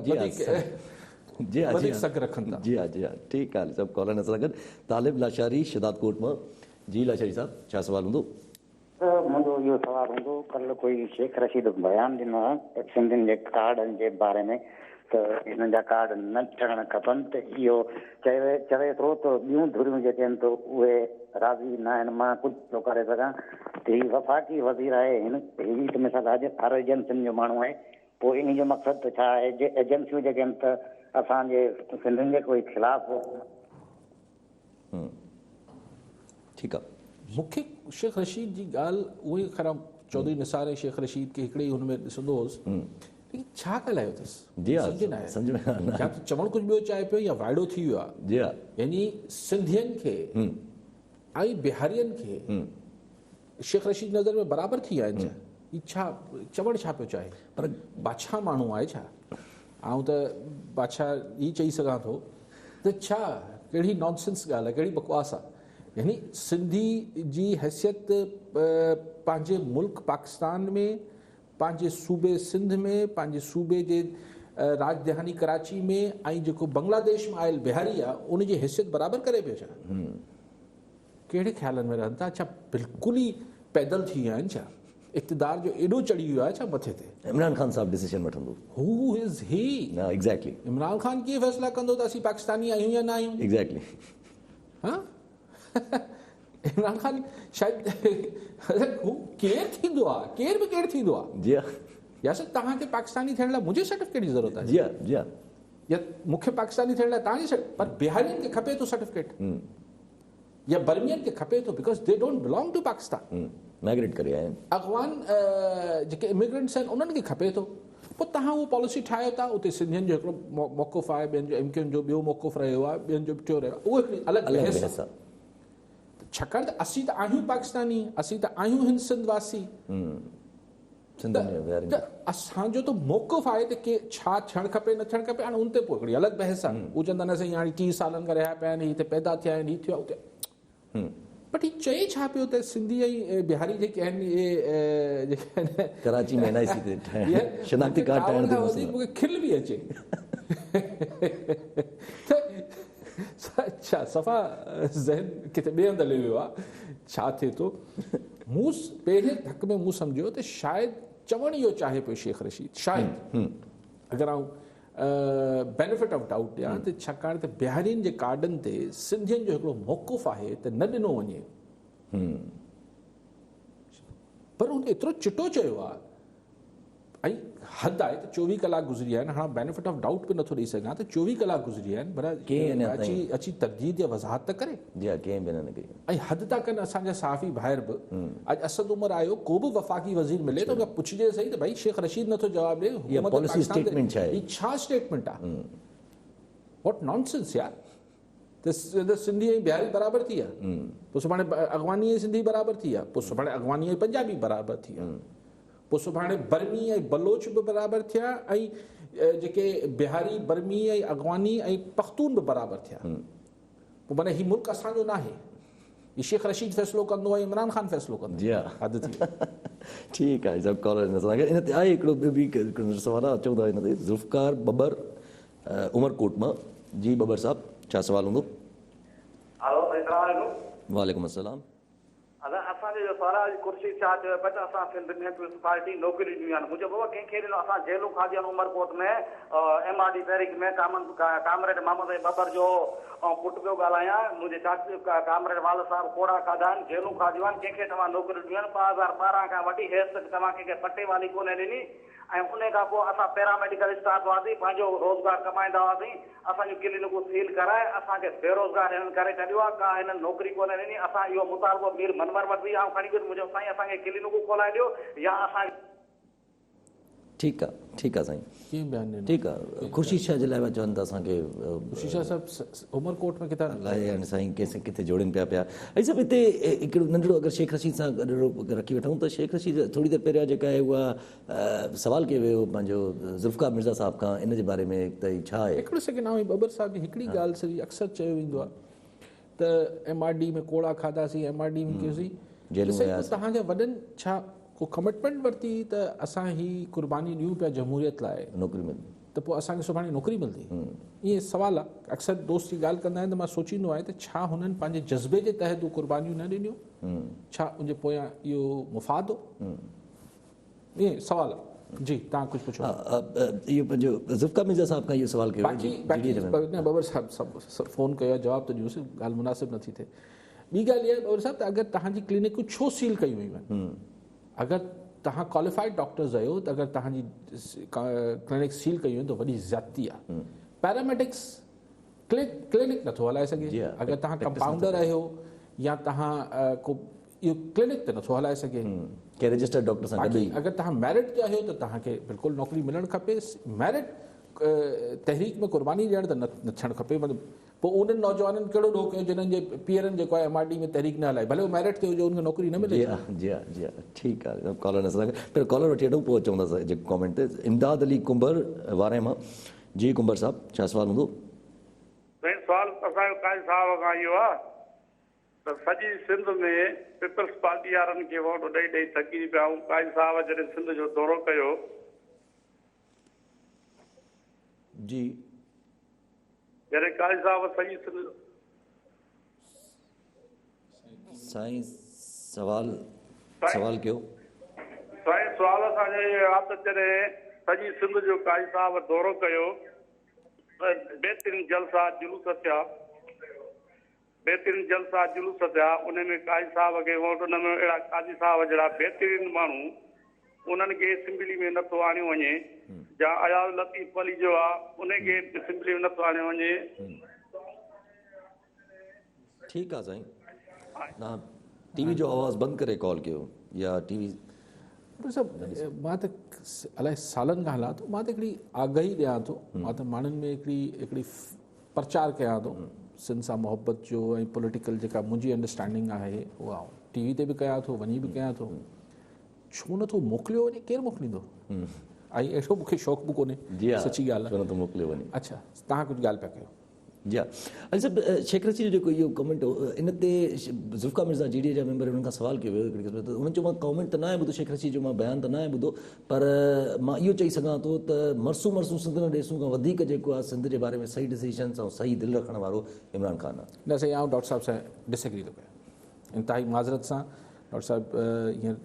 वधीक सघ रखनि था जी हा जी हा ठीकु आहे सभु कॉलर असां सां गॾु तालिब लाशारी शदाद कोट मां जी लाशारी साहिबु छा सुवालु हूंदो मुंहिंजो इहो सुवालु हूंदो कल्ह कोई शेख रशीद बयानु ॾिनो आहे सिंधियुनि जे कार्डनि जे बारे में त हिननि जा कार्ड न थियणु खपनि त इहो चवे थो त ॿियूं धुरियूं जेके आहिनि त उहे राज़ी न आहिनि मां कुझु थो करे सघां त हीउ वफ़ाक़ी वज़ीर आहे हिन हीअ त मिसाल हर एजेंसियुनि जो माण्हू आहे पोइ इन जो मक़सदु त छा आहे एजेंसियूं जेके आहिनि त असांजे सिंधियुनि जे कोई ख़िलाफ़ु ठीकु आहे मूंखे शेख रशीद जी ॻाल्हि उहे ख़राब चौधरी निसार शेख रशीद खे हिकिड़े हुन में ॾिसंदो हुउसि छा ॻाल्हायो अथसि जी हा सम्झ में या त चवणु कुझु ॿियो चाहे पियो या वाइड़ो थी वियो आहे जी हा यानी सिंधियुनि खे ऐं बिहारियुनि खे शेख रशीद नज़र में बराबरि थी विया आहिनि छा ही छा चवणु छा पियो चाहे पर बादशाह माण्हू आहे छा ऐं त बादशाह ई चई सघां थो त छा कहिड़ी नॉनसेंस ॻाल्हि आहे कहिड़ी बकवास आहे यानी सिंधी जी हैसियत पंहिंजे मुल्क पाकिस्तान में पंहिंजे सूबे सिंध में पंहिंजे सूबे जे राजधानी कराची में ऐं जेको बांग्लादेश में आयल बिहारी आहे उनजी हैसियत बराबरि करे पियो छा कहिड़े ख़्यालनि में रहनि था छा बिल्कुलु ई पैदल थी विया आहिनि छा इक़्तिदार जो एॾो चढ़ी वियो आहे छा मथे ते इमरान ख़ान साहिबु डिसीजन वठंदो हू इज़ ही एग्ज़ैक्टली इमरान ख़ान कीअं फ़ैसिला कंदो त असीं पाकिस्तानी आहियूं या न आहियूं एग्ज़ैक्टली हा इमरान ख़ान शायदि हू केरु थींदो आहे केरु बि केरु थींदो आहे जी हा या सर तव्हांखे पाकिस्तानी थियण लाइ मुंहिंजे सर्टिफिकेट जी ज़रूरत आहे जी हा जी हा या मूंखे पाकिस्तानी थियण लाइ तव्हांजी पर बिहारियुनि खे खपे थो सर्टिफिकेट या बर्मियन खे खपे थो because they don't belong to Pakistan migrate करे आया आहिनि अफ़गान जेके इमिग्रेंट्स आहिनि उन्हनि खे खपे थो पोइ तव्हां उहो पॉलिसी ठाहियो था उते सिंधियुनि जो हिकिड़ो मौक़ुफ़ आहे ॿियनि जो एमक्यूनि जो ॿियो मौक़ुफ़ रहियो आहे ॿियनि जो टियों रहियो आहे उहो हिकिड़ी अलॻि बहस आहे छाकाणि त असीं त आहियूं पाकिस्तानी, असीं त आहियूं हिंद सिंध वासी, सिंध में विहारिनि त असांजो त मौक़िफ़ आहे त के छा थियणु खपे न थियणु खपे। हाणे उन ते पोइ हिकिड़ी अलॻि बहस आहे। हू चवंदा आहिनि असां हाणे 30 सालनि खां रहिया पिया आहिनि, हिते पैदा थिया आहिनि, हीअ थियो आहे उते, बट हीअ चए छा पियो त सिंधी ऐं बिहारी जेके आहिनि इहे जेके आहिनि कराची में NIC ते ठाहिण, शिनाख्ती कार्ड ठाहिण ते मसइलो। मूंखे खिल बि अचे अच्छा सफ़ा ज़हन किथे ॿिए हंधि हली वियो आहे, छा थिए थो। मूं पहिरें हक़ में मूं सम्झो त शायदि चवणु इहो चाहे पियो शेख रशीद, शायदि अगरि आउं बेनिफिट ऑफ डाउट ॾियां त छाकाणि त बिहारियुनि जे कार्डनि ते सिंधियुनि जो हिकिड़ो मौक़िफ़ आहे त न ॾिनो वञे, पर हुन एतिरो चिटो चयो आहे ऐं हद आहे त 24 कलाक गुज़री आहिनि। हाणे बेनिफिट ऑफ डाउट बि नथो ॾेई सघां त 24 कलाक गुज़री आहिनि, पर अची तरजीद या वज़ाहत त करे ऐं हद था कनि असांजा सहाफ़ी भाइर बि। अॼु असद उमर आयो, को बि वफ़ाक़ी वज़ीर मिले त पुछिजे सही त भई शेख रशीद नथो जवाबु ॾे, छा स्टेटमेंट आहे, वॉट नॉनसेंस यार। त सिंधी ऐं बिहारी बराबरि थी आहे, पोइ सुभाणे अॻवानी ऐं सिंधी बराबरि थी आहे, पोइ सुभाणे अॻवानी ऐं पंजाबी बराबरि थी आहे, पोइ सुभाणे बर्मी ऐं बलोच बि बराबरि थिया ऐं जेके बिहारी बर्मी ऐं अॻवानी ऐं पख्तून बि बराबरि थिया। पोइ माना हीउ मुल्क असांजो न आहे, हीउ शेख रशीद फ़ैसिलो कंदो ऐं इमरान ख़ान फ़ैसिलो कंदो। जी हा, हद थी ठीकु आहे। सभु कॉलर इन ते आहे हिकिड़ो ॿियो बि सवाल आहे, अचूं था हिन ते। ज़ुल्फ़कार बबर उमरकोट मां। जी बबर साहब, छा सवाल हूंदो? वालेकुम अस्सलाम। असांजो जो सवाल आहे कुर्सी छा चयो पिया त असां सिंध में म्यूनसिपालिटी नौकरी ॾिनियूं आहिनि। मुंहिंजो बाबा कंहिंखे ॾिनो, असां जेलूं खाधी आहिनि उमरकोट में, MRD तहरीक में कामरेड मोहम्मद बबर जो पुटु पियो ॻाल्हायां, मुंहिंजे चाचे कामरेड वाल साहिब कोड़ा खाधा आहिनि, जेलूं खाधियूं आहिनि, कंहिंखे तव्हां नौकरी ॾिनियूं आहिनि। 2012 खां वठी हेसि तक तव्हां कंहिंखे पटे वाली कोन्हे ॾिनी, ऐं उन खां पोइ असां पैरामेडिकल स्टाफ हुआसीं, पंहिंजो रोज़गार कमाईंदा हुआसीं, असांजूं क्लिनिकूं सील कराए असांखे बेरोज़गार हिननि करे छॾियो आहे, का हिननि नौकरी कोन्हे ॾिनी। असां इहो मुतालबो मीर मनवर वटि बि खणी वियुसि, मुंहिंजो साईं असांखे क्लिनिकूं खोलाए ॾियो या असां। ठीकु आहे, ठीकु आहे साईं, कीअं बयानु ॾिनो? ठीकु आहे। ख़ुर्शीद शाह जे लाइ चवनि था असांखे ख़ुर्शीद शाह साहिबु उमरकोट में किथां अलाए हाणे साईं किथे जोड़नि पिया। ऐं सभु हिते हिकिड़ो नंढिड़ो अगरि शेख रशीद सां गॾु रखी वठूं त शेख रशीद थोरी देरि पहिरियां जेका आहे उहा सवाल कयो वियो पंहिंजो ज़ुल्फ़कार मिर्ज़ा साहिब खां, इन जे बारे में त छा आहे? हिकिड़ो सेकेंड आऊं बबर साहिब जी हिकिड़ी ॻाल्हि सॼी अक्सर चयो वेंदो आहे त MRD में कोड़ा खाधासीं, MRD में कयोसीं, तव्हांजे वॾनि छा को कमिटमेंट वरिती त असां ही क़ुर्बानी ॾियूं पिया जमहूरियत लाइ, नौकरी मिलंदी त पोइ असांखे सुभाणे नौकरी मिलंदी? ईअं सुवाल आहे। अक्सर दोस्त जी ॻाल्हि कंदा आहिनि त मां सोचींदो आहियां त छा हुननि पंहिंजे जज़्बे जे तहत उहे क़ुर्बानियूं न ॾिनियूं, छा उनजे पोयां इहो मुफ़ाद हो? ईअं सुवाल आहे। जी तव्हां कुझु पुछो। इहो पंहिंजो ज़ुल्फ़कार मिर्ज़ा साहिब खां इहो सुवाल कयो। न बबर साहिब सभु फ़ोन कयो आहे, जवाबु त ॾियोसि, ॻाल्हि मुनासिबु नथी थिए। ॿी ॻाल्हि इहा आहे बबर साहिब त अगरि तव्हांजी क्लिनिकूं छो सील कयूं वयूं आहिनि? अगरि तव्हां क्वालिफाइड डॉक्टर्स आहियो त अगरि तव्हांजी क्लिनिक सील कयूं आहिनि त वॾी ज़्यादती आहे। पैरामेडिक्स क्लिनिक नथो हलाए सघे, अगरि तव्हां कंपाउंडर आहियो या तव्हां को इहो क्लिनिक त नथो हलाए सघे के रजिस्टर्ड डॉक्टर सां गॾु। अगरि तव्हां मैरिट ते आहियो त तव्हांखे बिल्कुलु नौकरी मिलणु खपे। मैरिट तहरीक में क़ुर्बानी ॾियणु त न थियणु खपे। मतिलबु पोइ उन्हनि नौजवाननि कहिड़ो ॾोह कयो जिन्हनि जे पीअरनि जेको आहे MRD में तहरीक न हलाई, भले उहो मैरिट ते हुजे, उनखे नौकरी न मिले। जी हा, ठीकु आहे। कॉलर पहिरियों कॉलर वठी वठूं, पोइ अचूं था जेको कॉमेंट ते। इमदाद अली कुंबर वारे मां। जी कुंबर साहिब, छा सवाल हूंदो? सवाल असांजो काज़ी साहिब खां इहो आहे त सॼी सिंध में पीपल्स पार्टी वारनि खे वोट ॾेई थकी पिया। ऐं काज़ी साहिब जॾहिं सिंध जो दौरो कयो जी, जॾहिं काज़ी साहिब सॼी सिंध साईं सवाल कयो। साईं सुवाल असांजो इहो आहे त जॾहिं सॼी सिंध जो काज़ी साहिब दौरो कयो, बेहतरीन जलसा जुलूस थिया, उन में काज़ी साहिब खे वोट न मिलियो। अहिड़ा काज़ी साहिब जहिड़ा बेहतरीन माण्हू उन्हनि खे असेंबली में नथो आणियो वञे, या अयाज़ लतीफ़ अली जो आहे उनखे असेंबली में नथो आणियो वञे। ठीकु आहे साईं, तव्हां TV जो आवाज़ बंदि करे कॉल कयो या TV। मां त अलाए सालनि खां हलां थो, मां त हिकिड़ी आगाही ॾियां थो, मां त माण्हुनि में हिकिड़ी प्रचार कयां थो। सिंध सां मुहबत जो ऐं पॉलिटिकल जेका मुंहिंजी अंडरस्टैंडिंग आहे उहा टीवी ते बि कयां थो, वञी बि कयां थो। छो नथो मोकिलियो वञे, केरु मोकिलींदो? ऐं अहिड़ो मूंखे शौक़ु बि कोन्हे, सची ॻाल्हि आहे। छो नथो मोकिलियो वञे? अच्छा, तव्हां कुझु ॻाल्हि पिया कयो। जी हा, अॼु सभु शेख रशीद जो जेको इहो कमेंट हो, इन ते ज़ुल्फ़िकार मिर्ज़ा GDA जा मेंबर हुननि खां सवाल कयो वियो हिकिड़ी क़िस्म, त उन्हनि चयो मां कमेंट त न आहे ॿुधो, शेख रशीद जो मां बयानु त न आहे ॿुधो, पर मां इहो चई सघां थो त मरसूं सिंध में ॾेसूं खां वधीक जेको आहे सिंध जे बारे में सही डिसीजन्स ऐं सही दिलि रखण वारो इमरान ख़ान आहे। न साईं, आउं डॉक्टर साहिब सां डिसएग्री थो कयां इंतिहाई माज़रत सां। डॉक्टर साहिब हींअर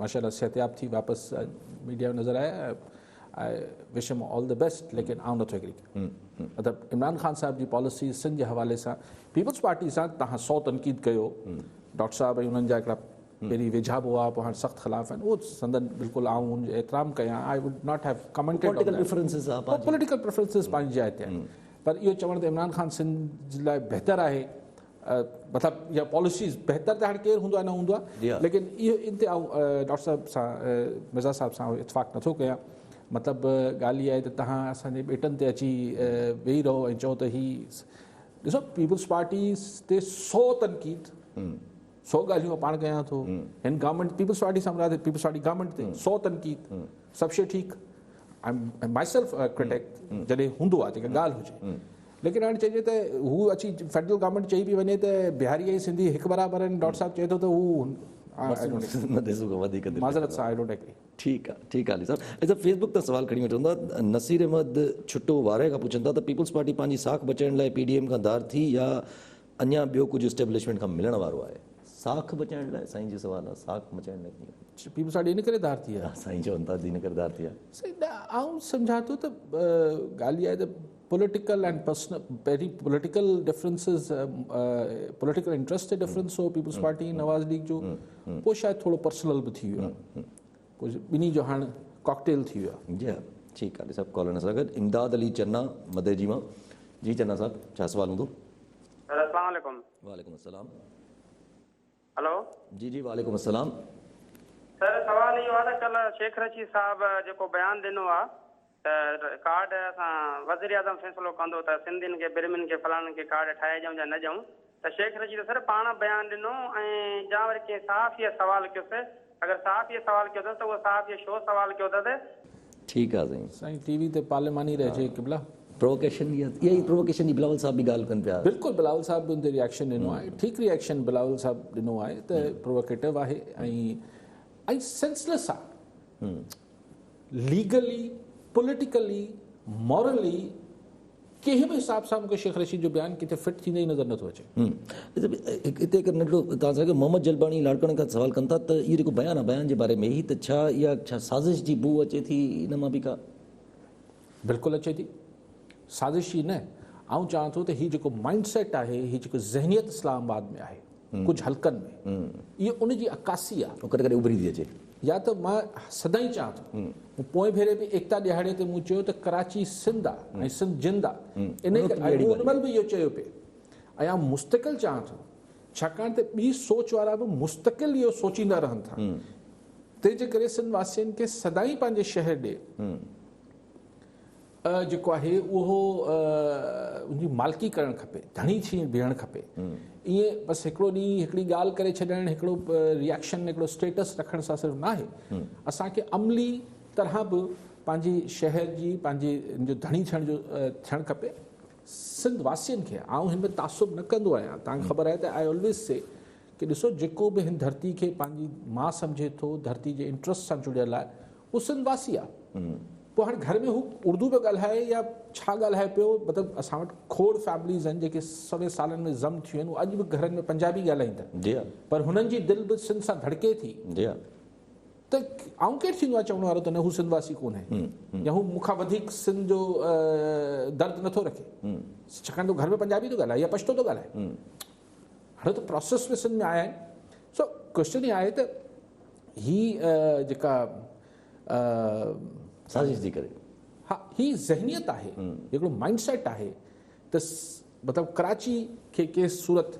माशाल्लाह सिहतयाब थी वापसि मीडिया में नज़र आया, आई विश हिम ऑल द बेस्ट, लेकिन आउं नथो एग्री कयां। मतिलबु इमरान ख़ान साहिब जी पॉलिसी सिंध जे हवाले सां पीपल्स पार्टी सां तव्हां 100 तनक़ीद कयो, डॉक्टर साहिब ऐं उन्हनि जा हिकिड़ा पहिरीं वेझा बि हुआ, पोइ हाणे सख़्तु ख़िलाफ़ आहिनि, उहो संदन बिल्कुलु आउं हुनजो एतिराम कयां। I would not have commented political preferences आहे, पॉलिटिकल प्रेफरेंसेस पंहिंजी जाइ ते आहिनि, पर इहो चवण त इमरान ख़ान सिंध जे लाइ बहितरु आहे, मतिलबु इहा पॉलिसीज़ बहितरु त हाणे केरु हूंदो आहे न हूंदो आहे, लेकिन इहो इन ते आउं डॉक्टर साहिब सां मिर्ज़ा साहिब सां इतफ़ाक़ नथो कयां। मतिलबु ॻाल्हि इहा आहे त तव्हां असांजे ॿेटनि ते अची वेही रहो ऐं चओ त ही ॾिसो पीपल्स पार्टी ते 100 तनक़ीद, 100 ॻाल्हियूं पाण कयां थो, हिन गवर्नमेंट पीपल्स पार्टी सां मुराद पीपल्स पार्टी गवर्नमेंट ते 100 तनक़ीद, सभु शइ ठीकु, आई माई सेल्फ क्रिटिक जॾहिं हूंदो आहे जेका ॻाल्हि हुजे, लेकिन हाणे चइजे त हू अची फेडरल गवर्नमेंट चई पई वञे त बिहारी ऐं सिंधी हिकु बराबरि आहिनि, डॉक्टर साहिब चए थो त हू माज़रत सां आई डोंट एग्री। ठीकु आहे, ठीकु आहे अली साहिब। ऐं फेसबुक ते सवाल खणी वठूं था, नसीर अहमद छुटो वारे खां पुछनि था त पीपल्स पार्टी पंहिंजी साख बचाइण लाइ PDM खां धार थी या अञा ॿियो कुझु इस्टेब्लिशमेंट खां मिलण वारो आहे? साख बचाइण लाइ साईं जो सवाल आहे, साख बचाइण लाइ कीअं? पीपल्स पार्टी इन करे धार थी आहे, साईं चवनि था इन करे धार थी आहे। साईं आउं सम्झां थो त ॻाल्हि आहे त पॉलिटिकल एंड पर्सनल, पहिरीं पॉलिटिकल डिफरेंसिस, पॉलिटिकल इंट्रस्ट ते डिफरेंस हो पीपल्स पार्टी नवाज़ लीग जो, पोइ शायदि थोरो पर्सनल बि थी वियो आहे, पोइ ॿिन्ही जो हाणे कॉकटेल थी वियो आहे। जी हा, ठीकु आहे सभु कॉलर सां गॾु। इमदाद अली चन्ना मदेजी मां। जी चन्ना साहिब, छा सवाल हूंदो? अस्सलाम वालेकुम। वालेकुम अस्सलाम। हेलो जी जी वालेकुम अस्सलाम। सर सवाल इहो आहे त कल्ह शेख रशीद साहब जेको बयानु ॾिनो आहे त कार्ड असां वज़ीर आज़म फ़ैसिलो कंदो त सिंधियुनि खे बिरमिन खे फलाणनि खे कार्ड ठाहे ॾियूं या न ॾियूं, त शेख रशीद सर पाण बयानु ॾिनो ऐं जा वरी कंहिं साफ़ीअ सवाल कयोसि, अगरि साफ़ीअ सवाल कयो अथसि त उहो साफ़ीअ छो सवाल कयो अथसि? ठीकु आहे साईं। साईं टीवी ते पार्लिमानी रहिजे क़िबला प्रोवोकेशन, इहा ई प्रोवोकेशन जी बिलावल साहब बि ॻाल्हि कनि पिया। बिल्कुुलु बिलावल साहब बि उन ते रिएक्शन ॾिनो आहे, ठीकु रिएक्शन बिलावल साहब ॾिनो आहे त प्रोवोकेटिव आहे ऐं सेंसलेस आहे, लीगली पॉलिटिकली मॉरली कंहिं बि हिसाब सां मूंखे शेख रशीद जो बयानु किथे फिट थींदे ई नज़र नथो अचे। हिते हिकु नंढिड़ो तव्हां सां मोहम्मद जलबाणी लाड़कण खां सवाल कनि था त इहो जेको बयानु आहे बयान जे बारे में ई त छा इहा छा साज़िश जी बू अचे थी इन मां बि का? बिल्कुलु अचे थी, साज़िश ई न, आउं चाहियां थो त हीउ जेको माइंड सेट आहे, हीअ जेको ज़हनियत इस्लामाबाद में आहे कुझु हल्कनि में, इहा उनजी अकासी आहे, कॾहिं कॾहिं उभरी थी अचे। या त मां सदाईं चाहियां थो, पोइ भेरे बि एकता ॾियारे ते मूं चयो त कराची सिंध आहे ऐं सिंध जिंद आहे, इन करे उन महिल बि इहो चयो पिए, ऐं आउं मुस्तक़िल चाहियां थो, छाकाणि त ॿी सोच वारा बि मुस्तक़िल इहो सोचींदा रहनि था, तंहिंजे करे सिंध वासियुनि खे सदाईं पंहिंजे शहर ॾे जेको आहे उहो उनजी मालिकी करणु खपे, धणी थी बीहणु खपे। ईअं बसि हिकिड़ो ॾींहुं हिकिड़ी ॻाल्हि करे छॾणु, हिकिड़ो रिएक्शन, हिकिड़ो स्टेटस रखण सां सिर्फ़ु न आहे, असांखे अमली तरह बि पंहिंजी शहर जी पंहिंजे जो धणी थियणु खपे सिंध वासियुनि खे। आउं हिन में तासुब न कंदो आहियां, तव्हांखे ख़बर आहे त आई ऑलवेज से कि ॾिसो जेको बि हिन धरती खे पंहिंजी मां सम्झे थो, धरती जे इंट्रस्ट सां जुड़ियल आहे, उहो सिंध वासी आहे। पोइ हाणे घर में हू उर्दू पियो ॻाल्हाए या छा ॻाल्हाए पियो, मतिलबु असां वटि खोड़ फैमिलीज़ आहिनि जेके 100 सालनि में ज़म थियूं आहिनि, उहे अॼु बि घरनि में पंजाबी ॻाल्हाईंदा, पर हुननि जी दिलि बि सिंध सां धड़के थी, त आउं केरु थींदो आहे चवण वारो त न हू सिंध वासी कोन्हे या हू मूंखां वधीक सिंध जो दर्द नथो रखे, छाकाणि त घर में पंजाबी थो ॻाल्हाए या पछतो थो ॻाल्हाए। हाणे त प्रोसेस में सिंध में आया आहिनि। सो क्वेश्चन इहा आहे त ही जेका साज़िश थी करे, हा ही ज़हनियत आहे, हिकिड़ो माइंड सेट आहे त मतिलबु कराची खे के सूरत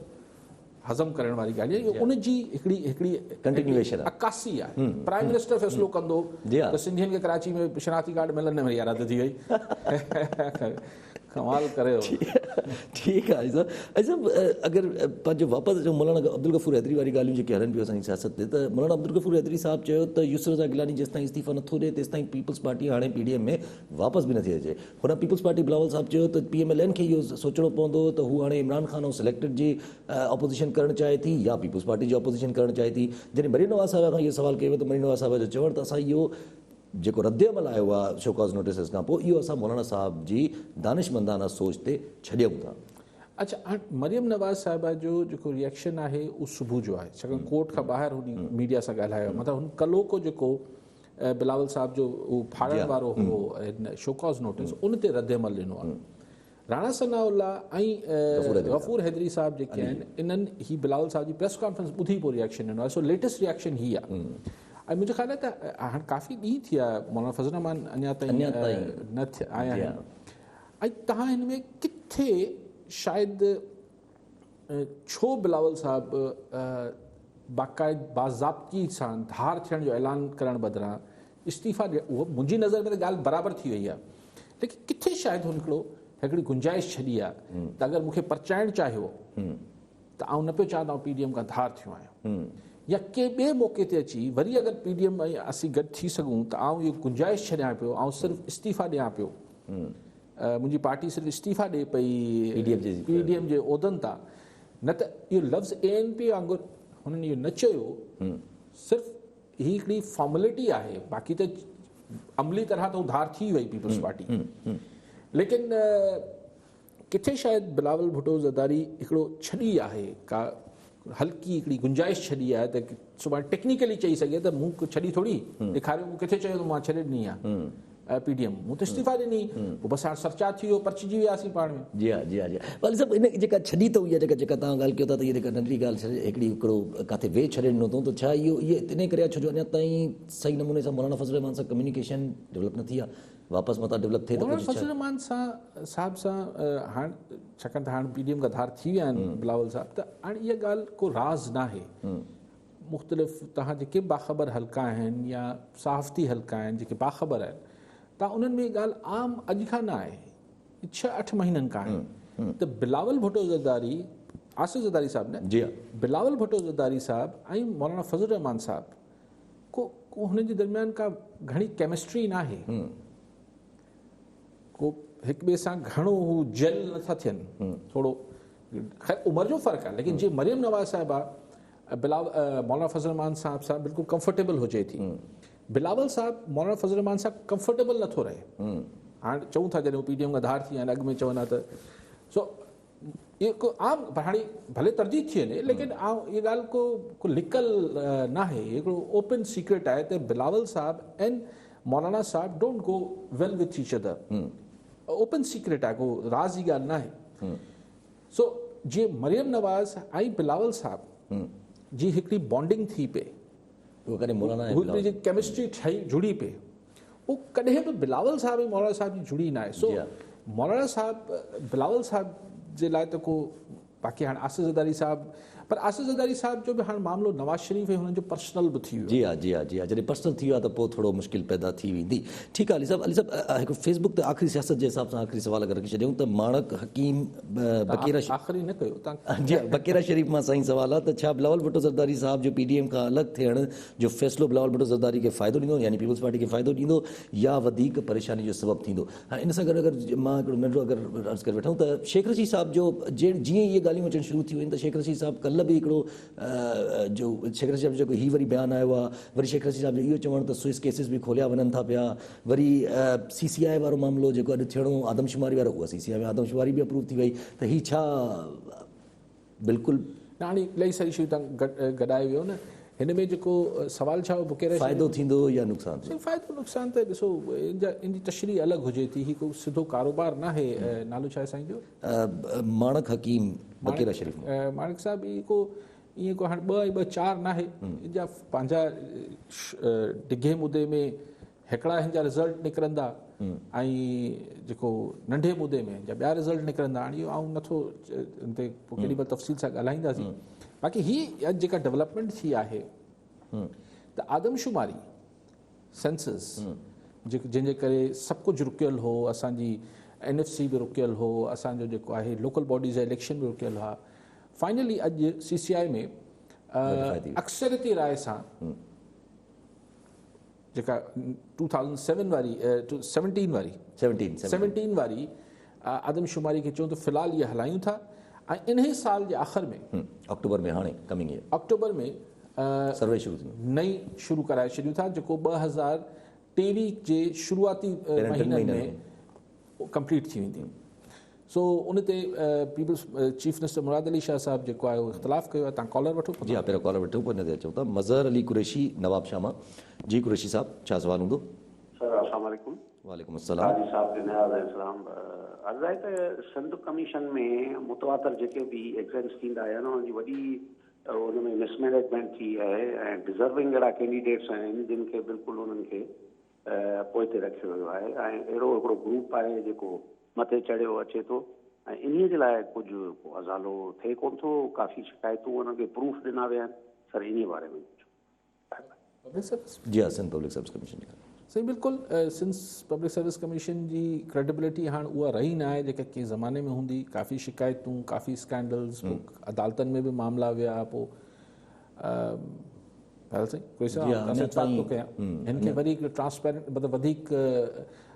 हज़म करण वारी ॻाल्हि आहे, उनजी हिकिड़ी कंटिन्यूएशन अकासी आहे। प्राइम मिनिस्टर फ़ैसिलो कंदो त सिंधियुनि खे कराची में शनाख़ती कार्ड मिलनि, यार हद थी वई, कमाल करे ठीकु आहे सर अच्छा अगरि पंहिंजो वापसि अचूं मौलाना अब्दुल गफ़ूर हैदरी वारी ॻाल्हियूं जेके हलनि पियूं असांजी सियासत ते त मौलाना अब्दुल गफ़ूर हैदरी साहिबु चयो त युसरत गिलानी जेसिताईं इस्तीफ़ा नथो ॾिए तेसिताईं पीपल्स पार्टी हाणे PDM में वापसि बि नथी अचे हुन पीपल्स पार्टी बिलावल साहिबु चयो त PMLN खे इहो सोचणो पवंदो त हू हाणे इमरान ख़ान ऐं सिलेक्टेड जी अपोज़िशन करणु चाहे थी या पीपल्स पार्टी जी अपोज़िशन करणु चाहे थी जॾहिं मरीम नवाज़ साहिब खां इहो सवाल कयो त मरीम नवाज़ साहिब जो चवणु त असां इहो जेको रद्द अमल आयो आहे शोकॉज़ नोटिस खां पोइ इहो असां मौलाना साहिब जी दानिशमंदाना सोच ते छॾियूं था अच्छा हाणे मरियम नवाज़ साहिबा जो जेको रिएक्शन आहे उहो सुबुह जो आहे छाकाणि कोर्ट खां ॿाहिरि हुन मीडिया सां ॻाल्हायो मतिलबु हुन कलोको जेको बिलावल साहिब जो उहो फाड़ण वारो हो शोकॉज़ नोटिस उन ते रद्द अमल ॾिनो आहे राणा सनाउल्ला ऐं गफ़ूर हैदरी साहिब जेके आहिनि इन्हनि ही बिलावल साहिब जी प्रेस कॉन्फ्रेंस ॿुधी पोइ रिएक्शन ॾिनो आहे सो लेटेस्ट रिएक्शन ही आहे ऐं मुंहिंजो ख़्यालु आहे त हाणे काफ़ी ॾींहं थी विया मौलाना फज़ल रहमान अञा ताईं न आया आहिनि ऐं तव्हां हिन में किथे शायदि छो बिलावल साहिबु बाज़ाब्ती सां धार थियण जो ऐलान करण बदिरां इस्तीफ़ा ॾिए उहो मुंहिंजी नज़र में त ॻाल्हि बराबरि थी वई आहे लेकिन किथे शायदि हुन हिकिड़ी गुंजाइश छॾी आहे त अगरि मूंखे परचाइणु चाहियो त आउं न पियो चाहियां त PDM खां धार थियो आहियां या के ॿिए मौक़े ते अची वरी अगरि PDM ऐं असीं गॾु थी सघूं त आउं इहो गुंजाइश छॾियां पियो ऐं सिर्फ़ु इस्तीफ़ा ॾियां पियो मुंहिंजी पार्टी सिर्फ़ु इस्तीफ़ा ॾिए पई PDM जे उहिदनि तां न त इहो लफ़्ज़ ANP वांगुरु हुननि इहो न चयो सिर्फ़ु ही हिकिड़ी फॉर्मेलिटी आहे बाक़ी त अमली तरह त धार थी वई पीपल्स पार्टी लेकिन किथे शायदि बिलावल भुट्टो ज़रदारी हिकिड़ो छॾी आहे का हल्की हिकिड़ी गुंजाइश छॾी आहे त सुभाणे टेक्निकली चई सघे त मूं छॾी थोरी ॾेखारियो मूं किथे चयो त मां छॾे ॾिनी आहे PDM मूं त इस्तीफ़ा ॾिनी पोइ बसि हाणे सरचा थी वियो परचिजी वियासीं पाण में जी हा जी हा जी भले सभु इन जेका छॾी अथऊं इहा जेका तव्हां ॻाल्हि कयो था त इहा जेका नंढड़ी ॻाल्हि छॾे हिकिड़ी हिकिड़ो किथे वेह छॾे ॾिनो अथऊं त छा इहो इन करे आहे छो जो अञा ताईं सही नमूने सां मौलाना फज़ल रहमान सां कम्युनिकेशन डेवलप न थी आहे वापसि मथां डेवलप थिए मौलाना फज़ल रहमान साहिब सां हाणे छाकाणि त हाणे PDM खां धार थी विया आहिनि बिलावल साहिब त हाणे इहा ॻाल्हि को राज़ न आहे मुख़्तलिफ़ तव्हां जेके बाख़बर हल्का आहिनि या सहाफ़ती हल्का आहिनि जेके बाख़बर आहिनि तव्हां उन्हनि में ॻाल्हि आम अॼु खां न आहे 6-8 महीननि खां आहे त बिलावल भुट्टो ज़रदारी आसिफ़ ज़रदारी साहिबु न जी हा बिलावल भुट्टो ज़रदारी साहिबु ऐं मौलाना फज़ल रहमान साहिबु को हुननि जे दरमियान का घणी केमिस्ट्री न आहे को हिक ॿिए सां घणो हू जेल नथा थियनि थोरो ख़ैर उमिरि जो फ़र्क़ु आहे लेकिन जीअं मरियम नवाज़ साहिब आहे मौलाना फज़ल रहमान साहिब बिल्कुलु कंफर्टेबल हुजे थी बिलावल साहिबु मौलाना फज़ल रहमान सां कंफर्टेबल नथो रहे हाणे चऊं था जॾहिं PDM खां धार थी विया आहिनि अॻु में चवंदा त सो इहो को आम हाणे भले तरदीद थी वञे लेकिन इहा ॻाल्हि को लिकल न आहे हिकिड़ो ओपन सीक्रेट आहे त बिलावल साहिबु ऐं मौलाना साहिबु don't go well with each other open secret आहे को राज़ जी ॻाल्हि न आहे सो जीअं मरियम नवाज़ ऐं बिलावल साहिबु जी हिकिड़ी बॉन्डिंग थी पए केमिस्ट्री ठही जुड़ी पए उहो कॾहिं बि बिलावल साहिब ऐं मौलाना साहिब जी जुड़ी न आहे सो मौलाना साहिबु बिलावल साहिब जे लाइ त को बाक़ी हाणे आसिफ़ ज़रदारी साहिबु पर आसिफ़ ज़रदारी साहिब जो बि हाणे मामिलो नवाज़ शरीफ़ ऐं हुननि जो पर्सनल बि थी वियो जी हा जी हा जी हा जॾहिं पर्सनल थी वियो आहे त पोइ थोरो मुश्किल पैदा थी वेंदी ठीकु आहे अली साहिबु हिकु फेसबुक ते आख़िरी सियासत जे हिसाब सां आख़िरी सवाल अगरि रखी छॾियूं त माणक हकीम बकीरा आख़िरी न कयो तव्हां जी बकीरा शरीफ़ मां साईं सवाल आहे त छा बिलावल भुट्टो ज़रदारी साहिब जो PDM खां अलॻि थियण जो फ़ैसिलो बिलावल भुट्टो ज़रदारी खे फ़ाइदो ॾींदो यानी पीपल्स पार्टी खे फ़ाइदो ॾींदो या वधीक परेशानी जो सबबु थींदो हाणे इन सां गॾु अगरि मां हिकिड़ो नंढो अगरि अर्ज़ु करे वठूं त शेख रशीद साहिब जो जीअं इहे ॻाल्हियूं अचणु शुरू थी वियूं आहिनि त शेख रशीद साहिबु कल्ह बि हिकिड़ो जो शेख रशीद साहिब जो वरी बयानु आयो आहे वरी शेख रशीद साहिब जो इहो चवणु त स्विस केसिस बि खोलिया वञनि था पिया वरी CCI वारो मामिलो जेको अॼु थियणो आदमशुमारी वारो उहा CCI में आदमशुमारी बि अप्रूव थी वई त हीअ छा बिल्कुलु हाणे इलाही सारी शयूं तव्हां गॾाए वियो न हिन में जेको सवाल छा बुकेरा फ़ाइदो थींदो या नुक़सानु फ़ाइदो नुक़सानु त ॾिसो इन जी तशरीह अलॻि हुजे थी हीअ को सिधो कारोबार न आहे नालो छा आहे साईं जो माणक हकीम बकीरा शरीफ़ माणक साहिबु इहो को ईअं को हाणे 2 ऐं 2 4 न आहे इन जा पंहिंजा डिघे मुदे में हिकिड़ा हिन जा रिज़ल्ट निकिरंदा ऐं जेको नंढे मुदे में जा ॿिया रिज़ल्ट निकिरंदा हाणे इहो आउं नथो हिन ते पोइ केॾी महिल तफ़सील सां ॻाल्हाईंदासीं बाक़ी हीअ जेका डेवलपमेंट थी आहे त आदमशुमारी सेंसस जंहिंजे करे सभु कुझु रुकियल हो असांजी NFC बि रुकियल हो, असांजो जेको आहे लोकल बॉडीज़ जा इलेक्शन बि रुकियल हुआ। फाइनली अॼु CCI में अक्सरियती राय सां जेका 2007 वारी 17 वारी आदमशुमारी खे चऊं त फ़िलहालु इहा हलायूं था ऐं इन साल जे आख़िर में अक्टूबर में हाणे कमिंग ईयर अक्टूबर में सर्वे शुरू थींदो, नई शुरू कराए छॾियूं था जेको 2023 जे शुरूआती महीननि में कंप्लीट थी वेंदी। सो उन ते peoples chief minister Murad Ali Shah साहब जेको आहे उहो इख़्तिलाफ़ कयो आहे। तव्हां कॉलर वठो। जी हा, पहिरियों कॉलर वठो, पोइ हिन ते अचूं था। मज़हर अली कुरैशी नवाब शामा। जी कुरैशी साहब, छा सवाल हूंदो? सर अस्सलाम वालेकुम। वालेकुम अस्सलाम। हाजी साहब के नयाज़ इस्लाम। अर्ज़ आहे त सिंध कमीशन में मुतवातर जेके बि एग्ज़ाम्स थींदा आहिनि उन्हनि जी वॾी उन में मिसमैनेजमेंट थी आहे ऐं डिज़र्विंग अहिड़ा कैंडिडेट्स आहिनि जिन खे बिल्कुलु उन्हनि खे पोइ ते रखियो वियो आहे ऐं अहिड़ो हिकिड़ो ग्रुप आहे जेको मथे चढ़ियो अचे थो ऐं इन्हीअ जे लाइ कुझु अज़ालो थिए कोन थो। काफ़ी शिकायतूं उन्हनि खे प्रूफ ॾिना विया आहिनि। सर इन बारे में जी हा, सिंध पब्लिक सर्विस कमीशन जी सही बिल्कुलु। सिंध पब्लिक सर्विस कमीशन जी क्रेडिबिलिटी हाणे उहा रही न आहे जेका कंहिं ज़माने में हूंदी। काफ़ी शिकायतूं, काफ़ी स्कैंडल्स, अदालतनि में बि मामला विया। पोइ हिन खे वरी ट्रांसपेरेंट मतिलबु वधीक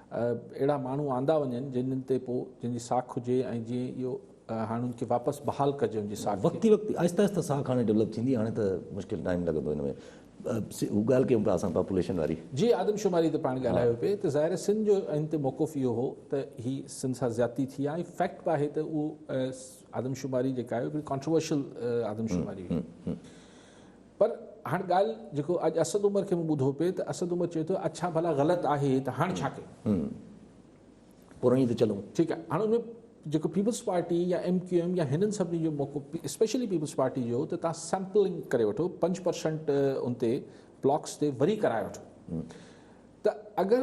अहिड़ा माण्हू आंदा वञनि जिन्हनि ते पोइ जिन जी साख हुजे ऐं जीअं इहो हाणे उनखे वापसि बहाल कजे उनजी साख। वक़्ती आहिस्ता आहिस्ता साख हाणे डेवलप थींदी। हाणे त मुश्किल टाइम लॻंदो हिन में। हू ॻाल्हि कयूं था असां पॉपुलेशन वारी। जी आदमशुमारी त पाण ॻाल्हायो पिए त ज़ाहिर सिंध जो इन ते मौक़ुफ़ इहो हो त ही सिंध सां ज़्यादती थी आहे। फैक्ट बि आहे त उहो आदमशुमारी जेका आहे हिकिड़ी कॉन्ट्रोवर्शियल आदमशुमारी हुई। पर हाणे ॻाल्हि जेको अॼु असद उमर खे मूं ॿुधो पिए त असद उमर चए थो अच्छा भला ग़लति आहे त हाणे छा कयूं, पुराणी त चलूं। ठीकु आहे। हाणे उनमें जेको पीपल्स पार्टी या MQM या हिननि सभिनी जो मौक़ो स्पेशली पीपल्स पार्टी जो त तव्हां सैम्पलिंग करे वठो 5% उन ते ब्लॉक्स ते वरी कराए वठो। त अगरि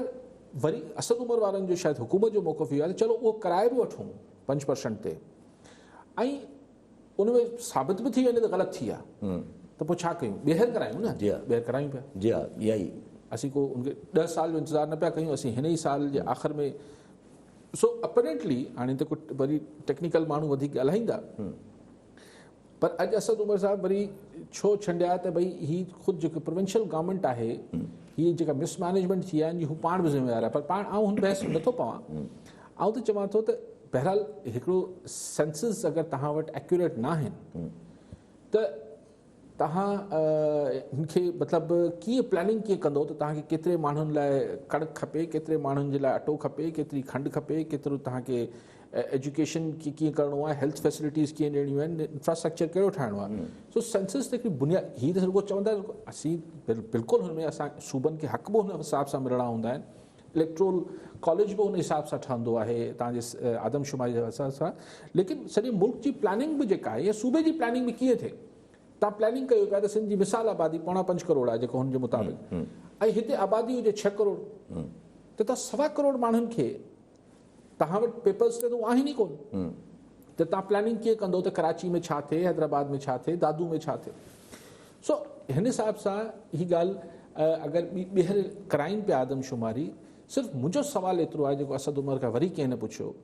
वरी असद उमर वारनि जो शायदि हुकूमत जो मौक़ो इहो आहे त चलो उहो कराए बि वठूं 5% ते ऐं उनमें साबित बि थी वञे त ग़लति थी आहे त पोइ छा कयूं? ॿीहर करायूं न। जी हा, ॿीहर करायूं पिया। जी हा, इहा ई असीं को उनखे 10 साल जो इंतज़ारु न पिया कयूं। असीं हिन ई साल जे आख़िर में सो अपरेंटली हाणे त कुझु वरी टेक्निकल माण्हू वधीक ॻाल्हाईंदा पर अॼु असद उमर साहब वरी छो छंडिया त भई ही ख़ुदि जेको प्रोविंशियल गवर्नमेंट आहे हीअ जेका मिसमैनेजमेंट थी आहे हू पाण बि ज़िम्मेवार आहे। पर पाण आउं हुन बहस नथो पवां। आउं त चवां थो त बहरहाल हिकिड़ो सेंसस अगरि तव्हां वटि एक्यूरेट न आहिनि त तव्हां हिनखे मतिलबु कीअं प्लानिंग कीअं कंदो त तव्हांखे केतिरे माण्हुनि लाइ कणिक खपे, केतिरे माण्हुनि जे लाइ अटो खपे, केतिरी खंडु खपे, केतिरो तव्हांखे एजुकेशन कीअं करिणो आहे, हेल्थ फैसिलिटीज़ कीअं ॾियणियूं आहिनि, इंफ्रास्ट्रक्चर कहिड़ो ठाहिणो आहे। सो सेंसस त हिकिड़ी बुनियाद हीअ त रुॻो चवंदा असीं बिल्कुलु हुन में असां सूबनि खे हक़ बि हुन हिसाब सां मिलणा हूंदा आहिनि। इलेक्ट्रोल कॉलेज बि हुन हिसाब सां ठहंदो आहे तव्हांजे आदमशुमारी जे हिसाब सां। लेकिन सॼे मुल्क जी प्लानिंग बि जेका आहे या सूबे जी प्लानिंग बि कीअं थिए। तव्हां प्लानिंग कयो पिया त सिंध जी मिसाल आबादी 4.5 करोड़ आहे जेको हुनजे मुताबिक़ ऐं हिते आबादी हुजे 6 करोड़ त तव्हां 1.25 करोड़ माण्हुनि खे तव्हां वटि पेपर्स ते त उहो आहिनि ई कोन त तव्हां प्लानिंग कीअं कंदो त कराची में छा थिए, हैदराबाद में छा थिए, दादू में छा थिए। सो हिन हिसाब सां हीअ ॻाल्हि अगरि ॿीहर कराइनि पिया आदमशुमारी सिर्फ़ु मुंहिंजो सुवालु एतिरो आहे जेको असद उमर खां वरी कंहिं न पुछियो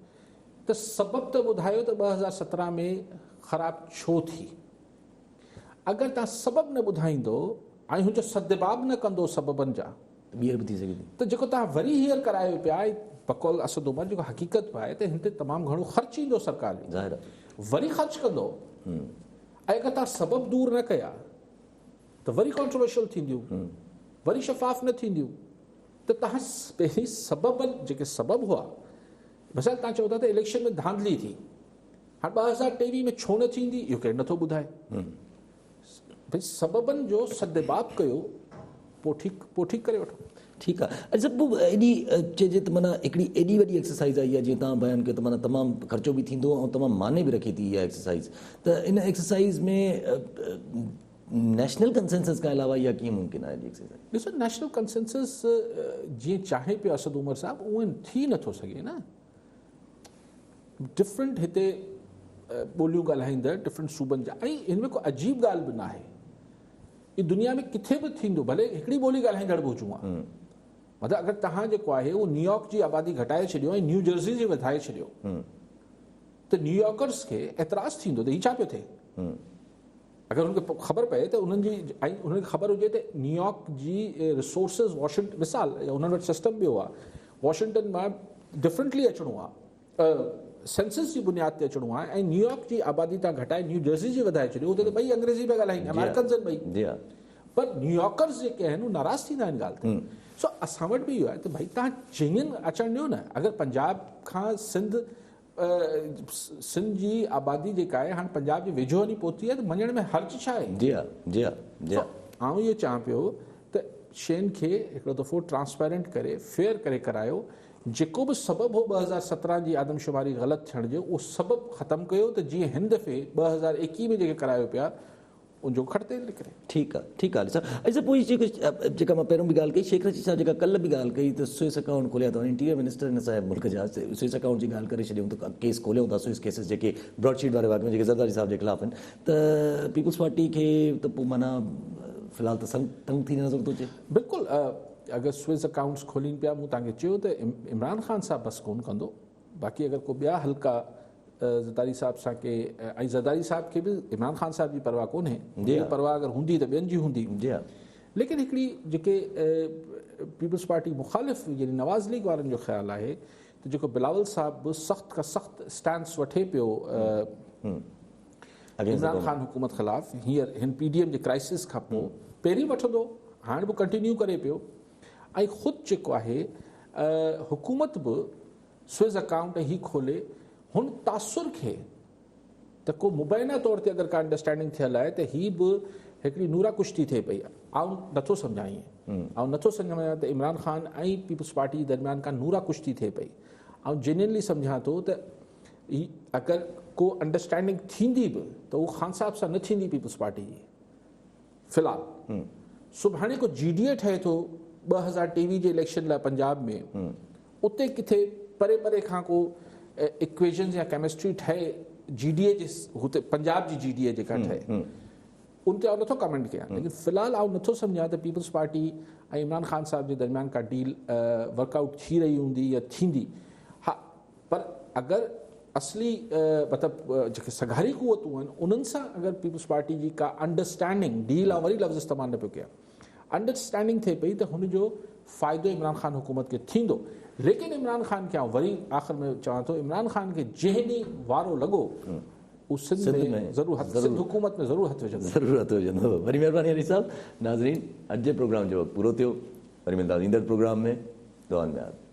त सबबु त ॿुधायो त 2017 में ख़राबु छो थी। अगरि तव्हां सबबु न ॿुधाईंदो ऐं हुनजो सदबाब न कंदो सबबनि जा ॿीहर बि थी सघे थी त जेको तव्हां वरी हींअर करायो पिया बकौल असद उमर जेको हक़ीक़त बि आहे त हिन ते तमामु घणो ख़र्चु ईंदो सरकार ज़ाहिर वरी ख़र्चु कंदो ऐं अगरि तव्हां सबबु दूर न कया त वरी कॉन्ट्रोवर्शियल थींदियूं, वरी शफ़ाफ़ न थींदियूं। त तव्हां पहिरीं सबबनि जेके सबबु हुआ मिसाल तव्हां चओ था त इलेक्शन में धांधली थी हाणे 2023 में छो न थींदी इहो केरु नथो ॿुधाए। भई सबबनि जो सदबाब कयो पोइ ठीकु करे वठो। ठीकु आहे। अच्छा पोइ एॾी चइजे त माना हिकिड़ी एॾी वॾी एक्सरसाइज़ आई आहे जीअं तव्हां बयानु कयो त माना तमामु ख़र्चो बि थींदो ऐं तमामु माने बि रखे थी इहा एक्सरसाइज़। त इन एक्सरसाइज़ में नेशनल कंसेंसस खां अलावा इहा कीअं मुमकिन आहे एक्सरसाइज़? ॾिसो नेशनल कंसेंसस जीअं चाहे पियो असद उमर साहब उहो थी नथो सघे न। डिफरेंट हिते ॿोलियूं ॻाल्हाईंदड़ डिफरेंट सूबनि जा ऐं हिन में को अजीब ॻाल्हि बि न आहे। ई दुनिया में किथे बि थींदो भले हिकिड़ी ॿोली ॻाल्हाईंदड़ बि हुजूं मतिलबु अगरि तव्हां जेको आहे उहो न्यूयॉर्क जी आबादी घटाए छॾियो ऐं न्यू जर्सी जी वधाए छॾियो त न्यूयॉर्कर्स खे एतिराज़ थींदो त हीअ छा पियो थिए। अगरि हुनखे ख़बर पए त उन्हनि जी ऐं उन्हनि खे ख़बर हुजे त न्यूयॉर्क जी रिसोर्सिस वॉशिंगटन, मिसाल उन्हनि वटि सिस्टम ॿियो आहे, वॉशिंगटन मां डिफरेंटली अचिणो आहे, सेंसस जी बुनियाद ते अचिणो आहे, ऐं न्यूयॉर्क जी आबादी तव्हां घटाए न्यू जर्सी जी वधाए छॾियो, हुते त ॿई अंग्रेज़ी पिया ॻाल्हाइनि, अमेरिकन्स आहिनि ॿई, पर न्यूयॉर्कर्स जेके आहिनि उहे नाराज़ थींदा आहिनि ॻाल्हि ते। सो असां वटि बि इहो आहे त भई तव्हां चङनि अचणु ॾियो न। अगरि पंजाब खां सिंध जी आबादी जेका आहे हाणे पंजाब जे वेझो वञी पहुती आहे त मञण में हर्ज छा आहे। आउं इहो चवां पियो त शयुनि खे हिकिड़ो दफ़ो ट्रांसपेरेंट करे फेयर करे करायो। जेको बि सबबु हो 2017 जी आदमशुमारी ग़लति थियण जो, उहो सबबु ख़तमु कयो त जीअं हिन दफ़े 2021 में जेके करायो पिया उनजो खटते निकिरे। ठीकु आहे सर। ऐं पोइ जेका मां पहिरियों बि ॻाल्हि कई, शेख रशीद साहिब जेका कल्ह बि ॻाल्हि कई त स्विस अकाउंट खोलिया अथव, इंटीरियर मिनिस्टर हिन साहिब मुल्क जा स्विस अकाउंट जी ॻाल्हि करे छॾियूं त केस खोलियूं था, स्विस केसिस जेके ब्रॉडशीट वारे वाक़े में जेके ज़रदारी साहिब जे ख़िलाफ़ आहिनि, त पीपल्स पार्टी खे त पोइ माना फ़िलहाल त तंग थी नज़र थो अचे। बिल्कुलु, अगरि स्विस अकाउंट्स खोलीनि पिया, मूं तव्हांखे चयो त इमरान ख़ान साहिबु बसि कोन कंदो, बाक़ी अगरि को ॿिया हल्का ज़रदारी साहिब सां के, ऐं ज़रदारी साहिब खे बि इमरान ख़ान साहिब जी परवाह कोन्हे, परवाह अगरि हूंदी त ॿियनि जी हूंदी। लेकिन हिकिड़ी जेके पीपल्स पार्टी मुख़ालिफ़ यानी नवाज़ लीग वारनि जो ख़्यालु आहे त जेको बिलावल साहिब बि सख़्त खां सख़्तु स्टैंड्स वठे पियो इमरान ख़ान हुकूमत ख़िलाफ़, हींअर हिन PDM जे क्राइसिस खां पोइ पहिरीं वठंदो, हाणे बि कंटिन्यू करे पियो, ऐं ख़ुदि जेको आहे हुकूमत बि स्विस अकाउंट ही खोले हुन तासुर खे त को मुबैना तौर ते अगरि का अंडरस्टैंडिंग थियल आहे त ही बि हिकिड़ी नूरा कुश्ती थिए पई। आउं नथो सम्झां ईअं, ऐं नथो सम्झां त इमरान ख़ान ऐं पीपल्स पार्टी जे दरमियान का नूरा कुश्ती थिए पई। ऐं जेन्युइनली सम्झां थो त ही अगरि को अंडरस्टैंडिंग थींदी बि त उहो ख़ान साहिब सां न थींदी पीपल्स पार्टी जी फ़िलहाल। सुभाणे को GDA ठहे थो 2023 जे इलेक्शन लाइ पंजाब में, उते किथे परे परे खां को इक्वेशन्स या केमिस्ट्री ठहे GDA जे हुते पंजाब जी GDA जेका ठहे, उन ते आउं नथो कमेंट कयां, लेकिन फ़िलहाल आउं नथो सम्झां त पीपल्स पार्टी ऐं इमरान ख़ान साहिब जे दरमियान का डील वर्कआउट थी रही हूंदी या थींदी। हा, पर अगरि असली मतिलबु जेके सघारी क़ुवतूं आहिनि उन्हनि सां अगरि पीपल्स पार्टी जी का अंडरस्टैंडिंग, डील ऐं वरी लफ़्ज़ इस्तेमालु न पियो कयां, अंडरस्टैंडिंग थिए पई त हुनजो फ़ाइदो इमरान ख़ान हुकूमत खे थींदो। लेकिन इमरान ख़ान खे आउं वरी आख़िर में चवां थो, इमरान ख़ान खे जंहिं ॾींहुं वारो लॻो उहो सिंध में ज़रूरु हुकूमत में ज़रूरु हथु विझंदो। वरी महिरबानी अली साहिब। नाज़रीन, अॼु जे प्रोग्राम जो वक़्तु पूरो थियो, वरी मिलंदासीं ईंदड़ प्रोग्राम में। दुआनि में यादि।